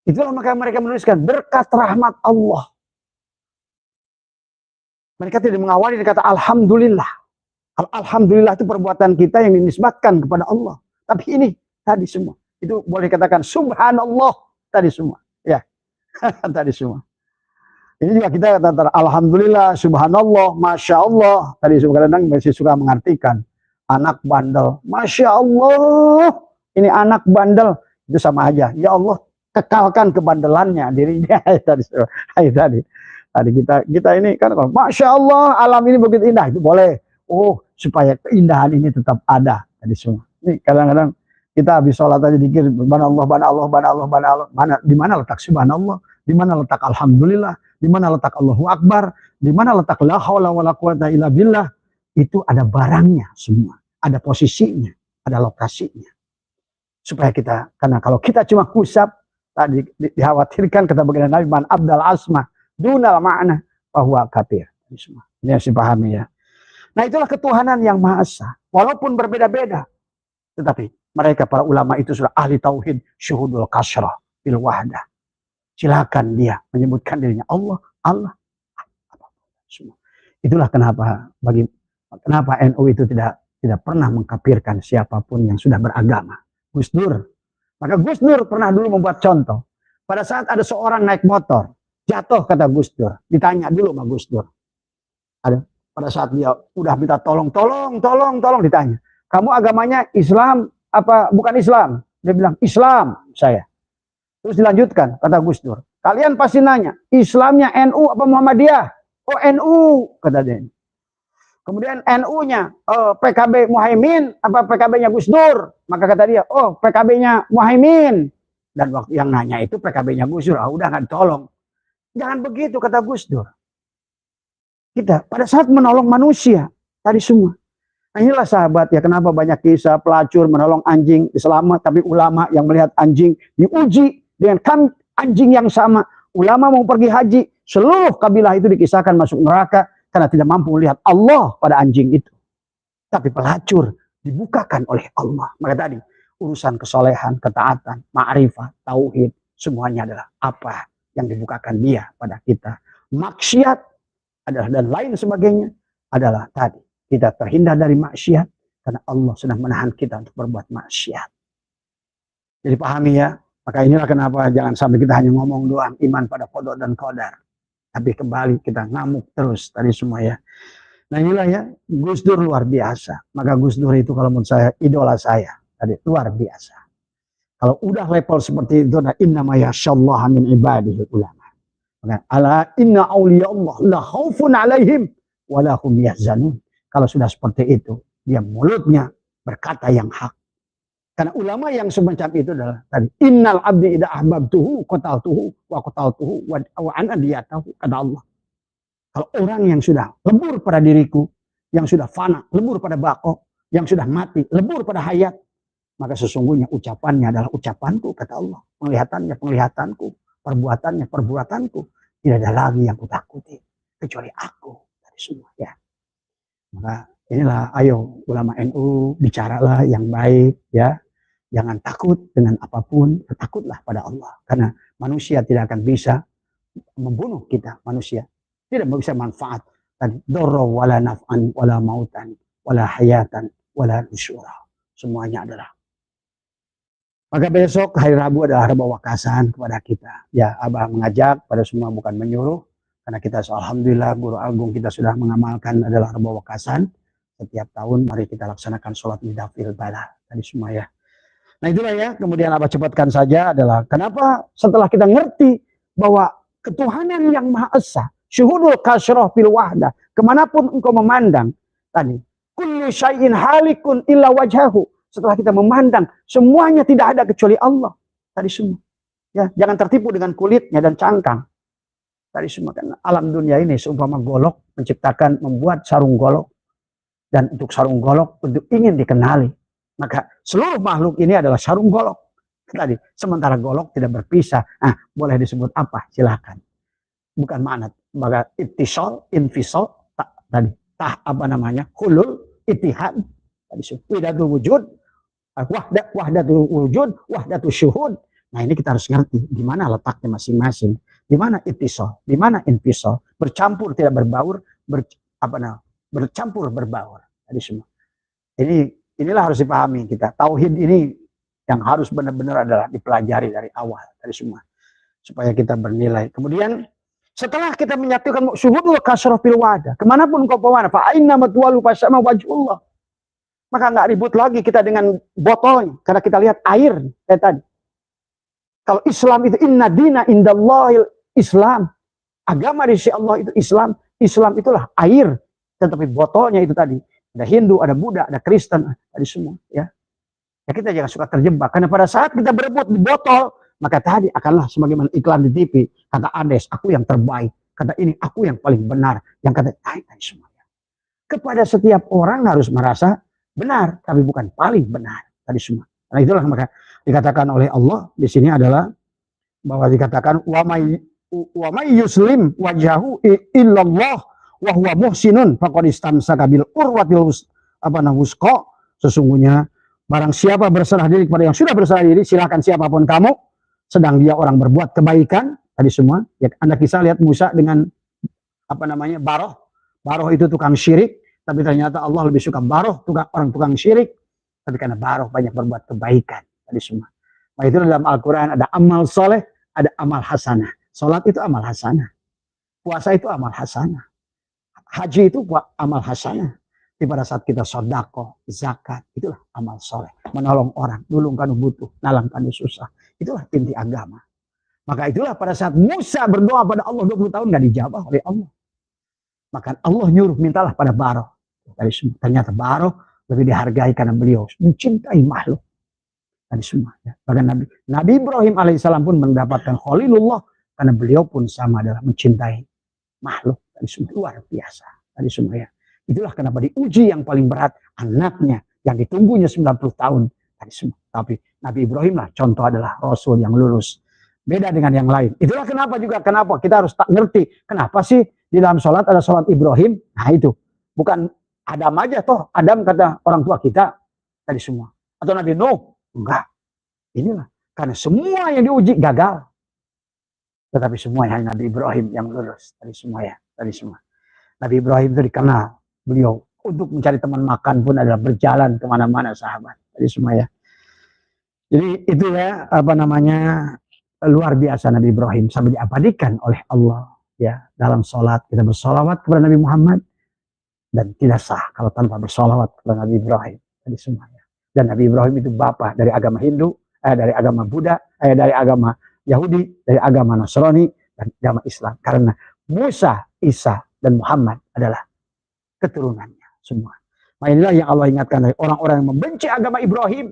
Itulah maka mereka menuliskan berkat rahmat Allah. Mereka tidak mengawali dengan kata Alhamdulillah. Alhamdulillah itu perbuatan kita yang dinisbatkan kepada Allah. Tapi ini tadi semua. Itu boleh katakan Subhanallah tadi semua. Ya. Tadi semua. Ini juga kita kata Alhamdulillah, Subhanallah, Masya Allah. Tadi kadang-kadang masih suka mengartikan anak bandel. Masya Allah, ini anak bandel. Itu sama aja. Ya Allah, kekalkan kebandelannya dirinya. Tadi kita ini kan, Masya Allah, alam ini begitu indah. Itu boleh. Oh, supaya keindahan ini tetap ada. Tadi semua. Ini kadang-kadang kita habis sholat aja dikir, Subhanallah, di mana letak Subhanallah, di mana letak Alhamdulillah, di mana letak Allahu Akbar, di mana letak la haula wala quwata illa billah. Itu ada barangnya semua, ada posisinya, ada lokasinya. Supaya kita, karena kalau kita cuma kusap, tadi dikhawatirkan kata baginda Nabi, man abdal asma dunal ma'na bahwa kafir. Ini harus dipahami ya. Nah itulah ketuhanan yang Maha Esa. Walaupun berbeda-beda, tetapi mereka para ulama itu sudah ahli tauhid syuhudul kasrah bil wahdah. silakan dia menyebutkan dirinya Allah, Allah, semua. Itulah kenapa NU itu tidak pernah mengkafirkan siapapun yang sudah beragama. Gus Dur, maka Gus Dur pernah dulu membuat contoh. Pada saat ada seorang naik motor, jatuh kata Gus Dur, ditanya dulu sama Gus Dur. Pada saat dia udah minta tolong, ditanya, kamu agamanya Islam apa bukan Islam? Dia bilang Islam saya. Terus dilanjutkan, kata Gus Dur. Kalian pasti nanya, Islamnya NU apa Muhammadiyah? Oh NU, kata dia. Kemudian NU-nya, PKB Muhaimin apa PKB-nya Gus Dur? Maka kata dia, oh PKB-nya Muhaimin. Dan waktu yang nanya itu PKB-nya Gus Dur, udah nggak ditolong. Jangan begitu, kata Gus Dur. Kita pada saat menolong manusia, tadi semua. Nah inilah sahabat ya, kenapa banyak kisah pelacur menolong anjing selamat, tapi ulama yang melihat anjing diuji dengan anjing yang sama. Ulama mau pergi haji, seluruh kabilah itu dikisahkan masuk neraka karena tidak mampu melihat Allah pada anjing itu. Tapi pelacur dibukakan oleh Allah. Maka tadi urusan kesolehan, ketaatan, ma'rifah, tauhid, semuanya adalah apa yang dibukakan dia pada kita. Maksiat adalah dan lain sebagainya adalah tadi kita terhindar dari maksiat karena Allah sedang menahan kita untuk berbuat maksiat. Jadi pahami ya. Maka inilah kenapa jangan sampai kita hanya ngomong doang iman pada qada dan qadar. Tapi kembali kita ngamuk terus tadi semua ya. Nah inilah ya, Gus Dur luar biasa. Maka Gus Dur itu kalau menurut saya idola saya. Tadi luar biasa. Kalau udah level seperti itu, nah innama yashallaha min ibadihi ulama. Maka ala inna awliya Allah la khaufun alaihim wa la hum yahzanun. Kalau sudah seperti itu, dia mulutnya berkata yang hak. Karena ulama yang semacam itu adalah tadi innal abdi idza ahbabtuhu qataltuhu wa qataltuhu wa ana diyatahu, kata Allah. Kalau orang yang sudah lebur pada diriku, yang sudah fana, lebur pada bako, yang sudah mati, lebur pada hayat, maka sesungguhnya ucapannya adalah ucapanku, kata Allah. Penglihatannya penglihatanku, perbuatannya perbuatanku. Tidak ada lagi yang kutakuti kecuali aku dari semua ya. Maka inilah ayo ulama NU bicaralah yang baik ya. Jangan takut dengan apapun, takutlah pada Allah. Karena manusia tidak akan bisa membunuh kita, manusia. Tidak bisa manfaat. Dan dorro wala naf'an, wala mautan, wala hayatan, wala nusyura. Semuanya adalah. Maka besok hari Rabu adalah Rabu Wakasan kepada kita. Ya, Abah mengajak pada semua, bukan menyuruh. Karena kita alhamdulillah guru agung kita sudah mengamalkan adalah Rabu Wakasan. Setiap tahun mari kita laksanakan sholat midafil bala. Tadi semua ya. Nah itulah ya, kemudian Abah cepatkan saja adalah kenapa setelah kita ngerti bahwa ketuhanan yang Maha Esa, syuhudul kasroh fil wahdah, kemanapun engkau memandang, tadi, kullu syai'in halikun illa wajhahu, setelah kita memandang, semuanya tidak ada kecuali Allah, tadi semua. Ya, jangan tertipu dengan kulitnya dan cangkang. Tadi semua kan alam dunia ini seumpama golok menciptakan, membuat sarung golok. Dan untuk sarung golok, untuk ingin dikenali. Maka seluruh makhluk ini adalah sarung golok. Tadi, sementara golok tidak berpisah. Nah, boleh disebut apa? Silahkan. Bukan makna. Maka ittisal, infisal, tadi, apa namanya? Hulul, ittihad. Tadi, wahdatul wujud, wahdatul wujud, wahdatul syuhud. Nah, ini kita harus ngerti di mana letaknya masing-masing. Di mana ittisal, di mana infisal. Bercampur tidak berbaur, bercampur berbaur. Tadi semua. Inilah harus dipahami kita. Tauhid ini yang harus benar-benar adalah dipelajari dari awal, dari semua. Supaya kita bernilai. Kemudian setelah kita menyatukan syuhudul kasroh fil wadah, kemanapun kau pewana, fa'inna matwalu fasama wajhullah. Maka nggak ribut lagi kita dengan botolnya. Karena kita lihat air kayak tadi. Kalau Islam itu inna dina indallahil Islam. Agama di sisi Allah itu Islam. Islam itulah air. Tetapi botolnya itu tadi. Ada Hindu, ada Buddha, ada Kristen, ada semua. Ya, kita jangan suka terjebak. Karena pada saat kita berebut di botol, maka tadi akanlah sebagaimana iklan di TV. Kata Ades, aku yang terbaik. Kata ini, aku yang paling benar. Yang kata, tadi semuanya. Kepada setiap orang harus merasa benar, tapi bukan paling benar. Tadi semua. Nah itulah maka dikatakan oleh Allah di sini adalah bahwa dikatakan wa may yuslim wajahu illallah wa huwa muhsinun faqad istamsaka bil urwatil wusqa. Sesungguhnya barang siapa berserah diri kepada yang sudah berserah diri, silakan siapapun kamu, sedang dia orang berbuat kebaikan tadi semua. Ya, Anda kisah lihat Musa dengan apa namanya Baroh. Baroh itu tukang syirik, tapi ternyata Allah lebih suka Baroh, orang tukang syirik. Tapi karena Baroh banyak berbuat kebaikan tadi semua. Nah itu dalam Al-Quran ada amal soleh, ada amal hasanah. Salat itu amal hasanah. Puasa itu amal hasanah. Haji itu amal hasanah. Di pada saat kita sodako, zakat, itulah amal soleh. Menolong orang, nulung kanu butuh, nalang kanu susah. Itulah inti agama. Maka itulah pada saat Musa berdoa pada Allah 20 tahun gak dijawab oleh Allah. Maka Allah nyuruh mintalah pada Baroh. Ternyata Baroh lebih dihargai karena beliau mencintai makhluk. Tadi semua. Ya. Bahkan Nabi Ibrahim alaihissalam pun mendapatkan Khalilullah karena beliau pun sama adalah mencintai makhluk. Tadi semua luar biasa. Tadi semua ya. Itulah kenapa diuji yang paling berat anaknya yang ditunggunya 90 tahun. Tadi semua. Tapi Nabi Ibrahim lah contoh adalah Rasul yang lulus. Beda dengan yang lain. Itulah kenapa kita harus tak ngerti. Kenapa sih di dalam sholat ada sholat Ibrahim? Nah itu. Bukan Adam aja toh. Adam kata orang tua kita. Tadi semua. Atau Nabi Nuh. Enggak. Inilah. Karena semua yang diuji gagal. Tetapi semua hanya Nabi Ibrahim yang lulus. Tadi semua ya. Tadi semua. Nabi Ibrahim itu dikenal. Beliau untuk mencari teman makan pun adalah berjalan kemana-mana sahabat. Tadi semua ya. Jadi itu ya apa namanya luar biasa Nabi Ibrahim sampai diabadikan oleh Allah ya dalam sholat kita bersolawat kepada Nabi Muhammad dan tidak sah kalau tanpa bersolawat kepada Nabi Ibrahim. Tadi semua ya. Dan Nabi Ibrahim itu bapak dari agama Hindu, dari agama Buddha, dari agama Yahudi, dari agama Nasrani dan agama Islam. Karena Musa, Isa dan Muhammad adalah keturunannya semua. Nah inilah yang Allah ingatkan dari orang-orang yang membenci agama Ibrahim.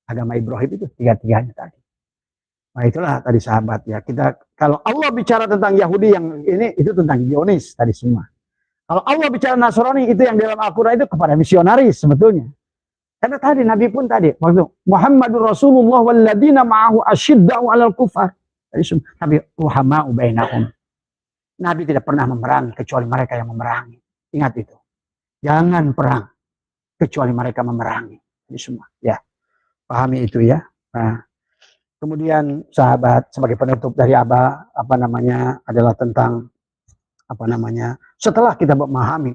Agama Ibrahim itu tiga-tiganya tadi. Nah itulah tadi sahabat ya. Kita kalau Allah bicara tentang Yahudi yang ini itu tentang Zionis tadi semua. Kalau Allah bicara Nasrani itu yang dalam Al-Quran itu kepada misionaris sebetulnya. Karena tadi Nabi pun tadi waktu Muhammadur Rasulullah walladzina ma'ahu asyidda'u 'alal kufar. Tadi semua. Tapi ruhama'u bainahum. Nabi tidak pernah memerangi kecuali mereka yang memerangi. Ingat itu. Jangan perang kecuali mereka memerangi. Ini semua. Ya. Pahami itu ya. Nah, kemudian sahabat sebagai penutup dari apa namanya adalah tentang apa namanya setelah kita memahami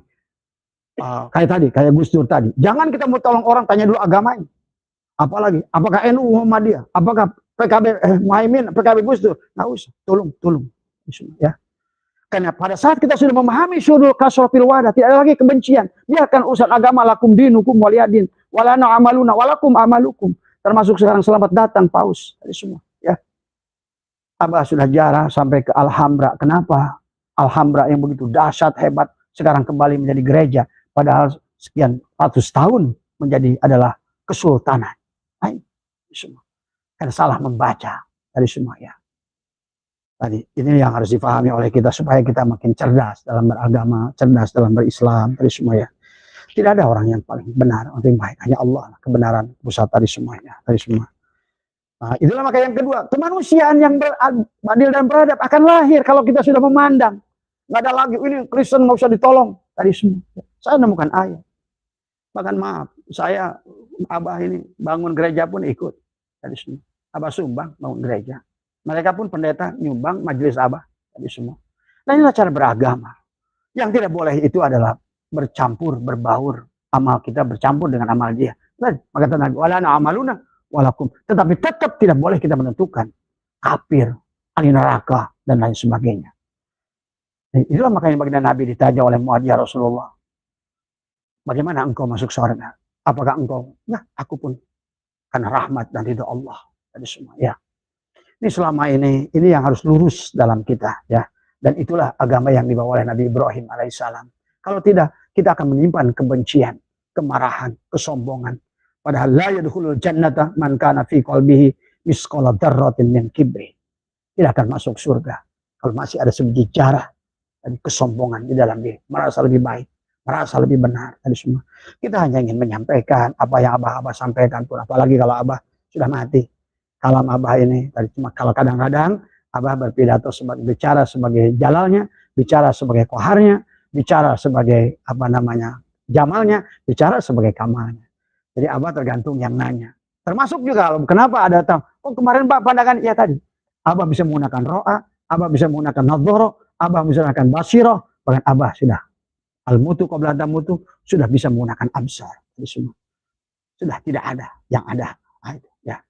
kayak Gus Dur tadi. Jangan kita mau tolong orang tanya dulu agamanya. Apalagi apakah NU Muhammadiyah, apakah PKB Muhaimin, PKB Gus Dur. Nggak usah. Tolong. Ya. Karena pada saat kita sudah memahami syurul kasrafil wadah, tidak ada lagi kebencian. Biarkan urusan agama lakum dinukum waliyadin, walana amaluna walakum amalukum. Termasuk sekarang selamat datang paus dari semua. Ya, Abah sudah jarah sampai ke Alhambra. Kenapa? Alhambra yang begitu dahsyat hebat sekarang kembali menjadi gereja. Padahal sekian ratus tahun menjadi adalah kesultanan. Nah, semua. Karena salah membaca dari semua ya. Tadi ini yang harus dipahami oleh kita supaya kita makin cerdas dalam beragama, cerdas dalam berislam, tadi semua ya. Tidak ada orang yang paling benar atau yang baik, hanya Allah kebenaran pusat tadi semuanya, tadi semua. Nah, itulah maka yang kedua, kemanusiaan yang adil dan beradab akan lahir kalau kita sudah memandang. Nggak ada lagi ini Kristen nggak usah ditolong, tadi semua. Saya menemukan ayat. Bahkan maaf, saya Abah ini bangun gereja pun ikut, tadi semua. Abah sumbang bangun gereja. Mereka pun pendeta nyumbang majelis Abah tadi semua. Nah inilah cara beragama. Yang tidak boleh itu adalah bercampur, berbaur. Amal kita bercampur dengan amal dia. Nah, maka Nabi walana amaluna walakum. Tetapi tetap tidak boleh kita menentukan kafir, ahli neraka dan lain sebagainya. Nah, itulah makanya baginda Nabi ditanya oleh Muadiyah Rasulullah. Bagaimana engkau masuk surga? Apakah engkau? Ya, aku pun karena rahmat dan ridha Allah tadi semua. Ya. Ini selama ini yang harus lurus dalam kita ya. Dan itulah agama yang dibawa oleh Nabi Ibrahim alaihissalam. Kalau tidak, kita akan menyimpan kebencian, kemarahan, kesombongan. Padahal la yadkhulul jannata man kana fi qalbihi misqala dzarratin min kibri. Tidak akan masuk surga kalau masih ada sebiji jarah dan kesombongan di dalam diri, merasa lebih baik, merasa lebih benar tadi semua. Kita hanya ingin menyampaikan apa yang Abah sampaikan pun, apalagi kalau Abah sudah mati. Kalam Abah ini tadi cuma kalau kadang-kadang Abah berpidato sebagai bicara sebagai jalalnya, bicara sebagai koharnya, bicara sebagai apa namanya jamalnya, bicara sebagai kamalnya. Jadi Abah tergantung yang nanya. Termasuk juga kenapa ada tahu? Oh kemarin Pak pandangan ya tadi. Abah bisa menggunakan ro'a, Abah bisa menggunakan nadhara, Abah bisa menggunakan basirah, bahkan Abah sudah al-mutu qabla tamutu, sudah bisa menggunakan absar. Jadi semua sudah tidak ada yang ada. Ya.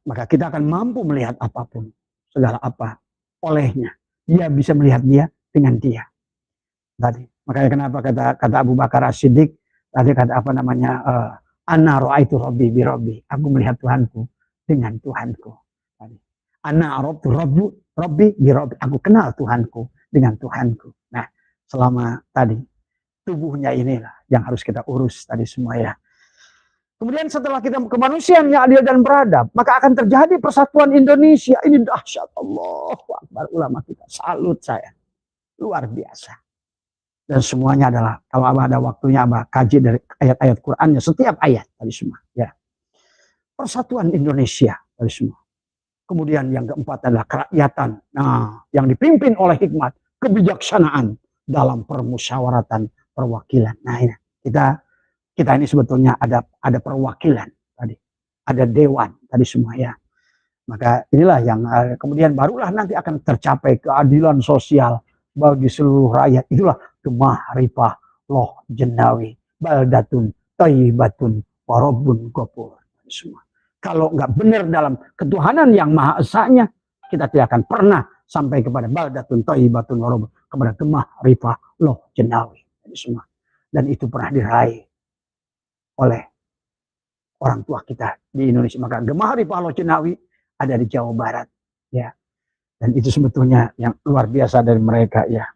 Maka kita akan mampu melihat apapun, segala apa olehnya. Dia bisa melihat dia dengan dia. Tadi. Makanya kenapa kata Abu Bakar As-Siddiq, tadi kata apa namanya, ana ra'aitu rabbi bi rabbi. Aku melihat Tuhanku dengan Tuhanku. Tadi. Ana arabtu rabbi bi rabbi. Aku kenal Tuhanku dengan Tuhanku. Nah, selama tadi tubuhnya inilah yang harus kita urus tadi semua ya. Kemudian setelah kita kemanusiaan yang adil dan beradab, maka akan terjadi persatuan Indonesia. Ini dahsyat, Allahu Akbar. Ulama kita, salut saya. Luar biasa. Dan semuanya adalah, kalau Abah ada waktunya, Abah kaji dari ayat-ayat Qur'annya, setiap ayat tadi semua. Ya. Persatuan Indonesia tadi semua. Kemudian yang keempat adalah kerakyatan. Nah, yang dipimpin oleh hikmat, kebijaksanaan dalam permusyawaratan perwakilan. Nah, ini kita ini sebetulnya ada perwakilan tadi, ada dewan tadi semua ya. Maka inilah yang kemudian barulah nanti akan tercapai keadilan sosial bagi seluruh rakyat. Itulah kema'rifah loh jenawi baldatun thayyibatun warabbun ghafur. Semua. Kalau nggak benar dalam ketuhanan yang maha esanya, kita tidak akan pernah sampai kepada baldatun thayyibatun warabbun, kepada kema'rifah loh jenawi. Semua. Dan itu pernah diraih oleh orang tua kita di Indonesia. Maka Gemah Loh Jenawi ada di Jawa Barat ya. Dan itu sebetulnya yang luar biasa dari mereka ya.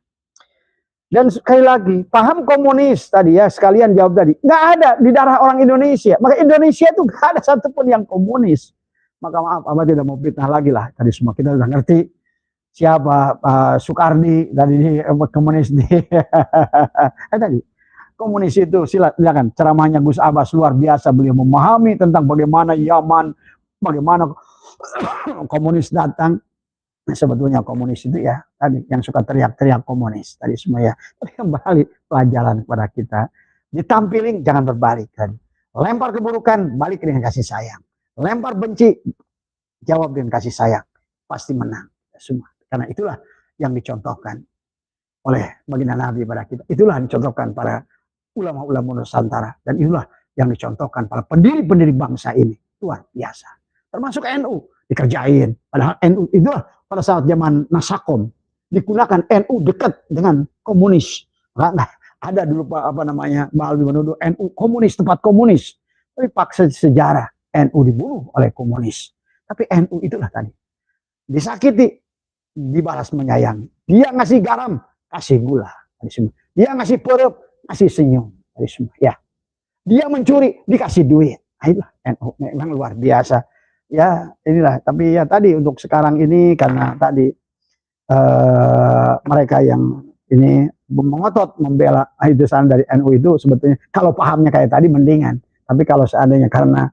Dan sekali lagi, paham komunis tadi ya, sekalian jawab tadi, nggak ada di darah orang Indonesia. Maka Indonesia itu nggak ada satupun yang komunis. Maka maaf, Abah tidak mau fitnah lagi lah. Tadi semua kita sudah ngerti siapa Soekardi tadi komunis di tadi. Komunis itu silakan ceramahnya Gus Abbas luar biasa, beliau memahami tentang bagaimana Yaman, bagaimana komunis datang. Nah, sebetulnya komunis itu ya tadi yang suka teriak-teriak komunis tadi semua ya. Tapi kembali pelajaran kepada kita, ditampilin jangan berbalik kan. Lempar keburukan, balik dengan kasih sayang. Lempar benci, jawab dengan kasih sayang, pasti menang semua. Karena itulah yang dicontohkan oleh baginda Nabi pada kita. Itulah yang dicontohkan para ulama-ulama Nusantara. Dan itulah yang dicontohkan para pendiri-pendiri bangsa ini. Luar biasa. Termasuk NU. Dikerjain. Padahal NU itulah pada saat zaman Nasakom. Digunakan NU dekat dengan komunis. Nah, ada dulu apa namanya, Mbak Alwi menuduh NU komunis, tempat komunis. Tapi paksa sejarah NU dibunuh oleh komunis. Tapi NU itulah tadi. Disakiti, dibalas menyayangi. Dia ngasih garam, kasih gula. Dia ngasih perut, kasih senyum. Ya. Dia mencuri, dikasih duit. Nah, itulah NU memang luar biasa. Ya, inilah. Tapi ya tadi untuk sekarang ini karena tadi mereka yang ini mengotot membela hidupan dari NU itu sebetulnya kalau pahamnya kayak tadi mendingan. Tapi kalau seandainya karena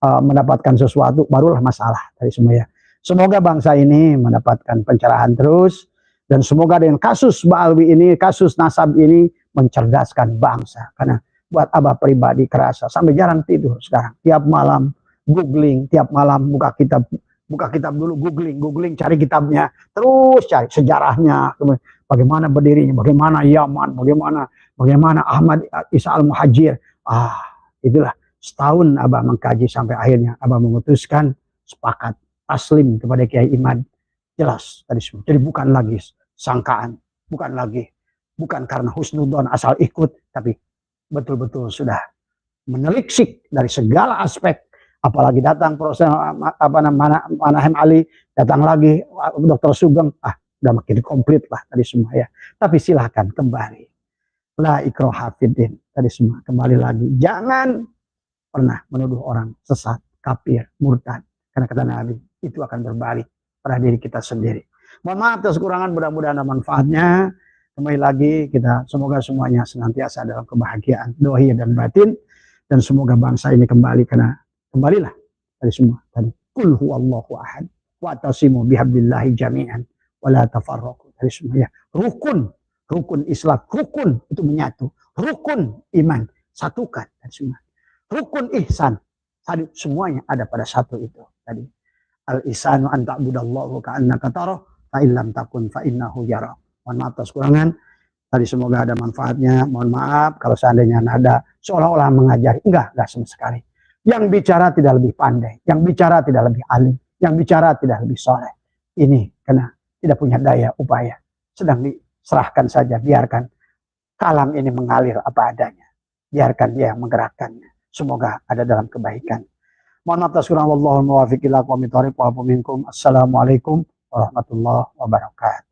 mendapatkan sesuatu barulah masalah dari semua ya. Semoga bangsa ini mendapatkan pencerahan terus. Dan semoga dengan kasus Mbak Alwi ini, kasus Nasab ini mencerdaskan bangsa. Karena buat Abah pribadi kerasa sampai jarang tidur sekarang. Tiap malam googling, tiap malam buka kitab dulu, googling, cari kitabnya. Terus cari sejarahnya, bagaimana berdirinya, bagaimana Yaman, bagaimana Ahmad Isa Al-Muhajir. Itulah setahun Abah mengkaji sampai akhirnya Abah memutuskan sepakat taslim kepada Kiai Imad. Jelas tadi semua. Jadi bukan lagi sangkaan, bukan karena husnudzon asal ikut, tapi betul-betul sudah menelisik dari segala aspek. Apalagi datang proses Manahem Ali, datang lagi Dr. Sugeng, udah makin komplit lah tadi semua ya. Tapi silahkan kembali. La ikraha fiddin tadi semua, kembali lagi. Jangan pernah menuduh orang sesat, kafir, murtad. Karena kata Nabi, itu akan berbalik pada diri kita sendiri. Mohon maaf atas kekurangan, mudah-mudahan ada manfaatnya. Kembali lagi kita semoga semuanya senantiasa dalam kebahagiaan dohir dan batin, dan semoga bangsa ini kembali karena kembalilah dari semua tadi. Qul huwallahu ahad wa tasimu bihablillahi jami'an wa la tafarraqu dari semua ya. Rukun Islam, rukun itu menyatu. Rukun iman satukan dari semua. Rukun ihsan tadi semuanya ada pada satu itu tadi. Al-ihsanu an ta'budallaha ka'annaka tarahu fa illam takun fa innahu yara. Mohon maaf atas kurangan. Tadi semoga ada manfaatnya. Mohon maaf kalau seandainya nada seolah-olah mengajari. Enggak sama sekali. Yang bicara tidak lebih pandai, yang bicara tidak lebih alim, yang bicara tidak lebih soleh. Ini karena tidak punya daya upaya. Sedang diserahkan saja, biarkan kalam ini mengalir apa adanya. Biarkan dia yang menggerakkannya. Semoga ada dalam kebaikan. Mohon maaf atas kurang. Wallahul muwaffiq ila aqwamit thoriq wa minkum. Assalamualaikum warahmatullahi wabarakatuh.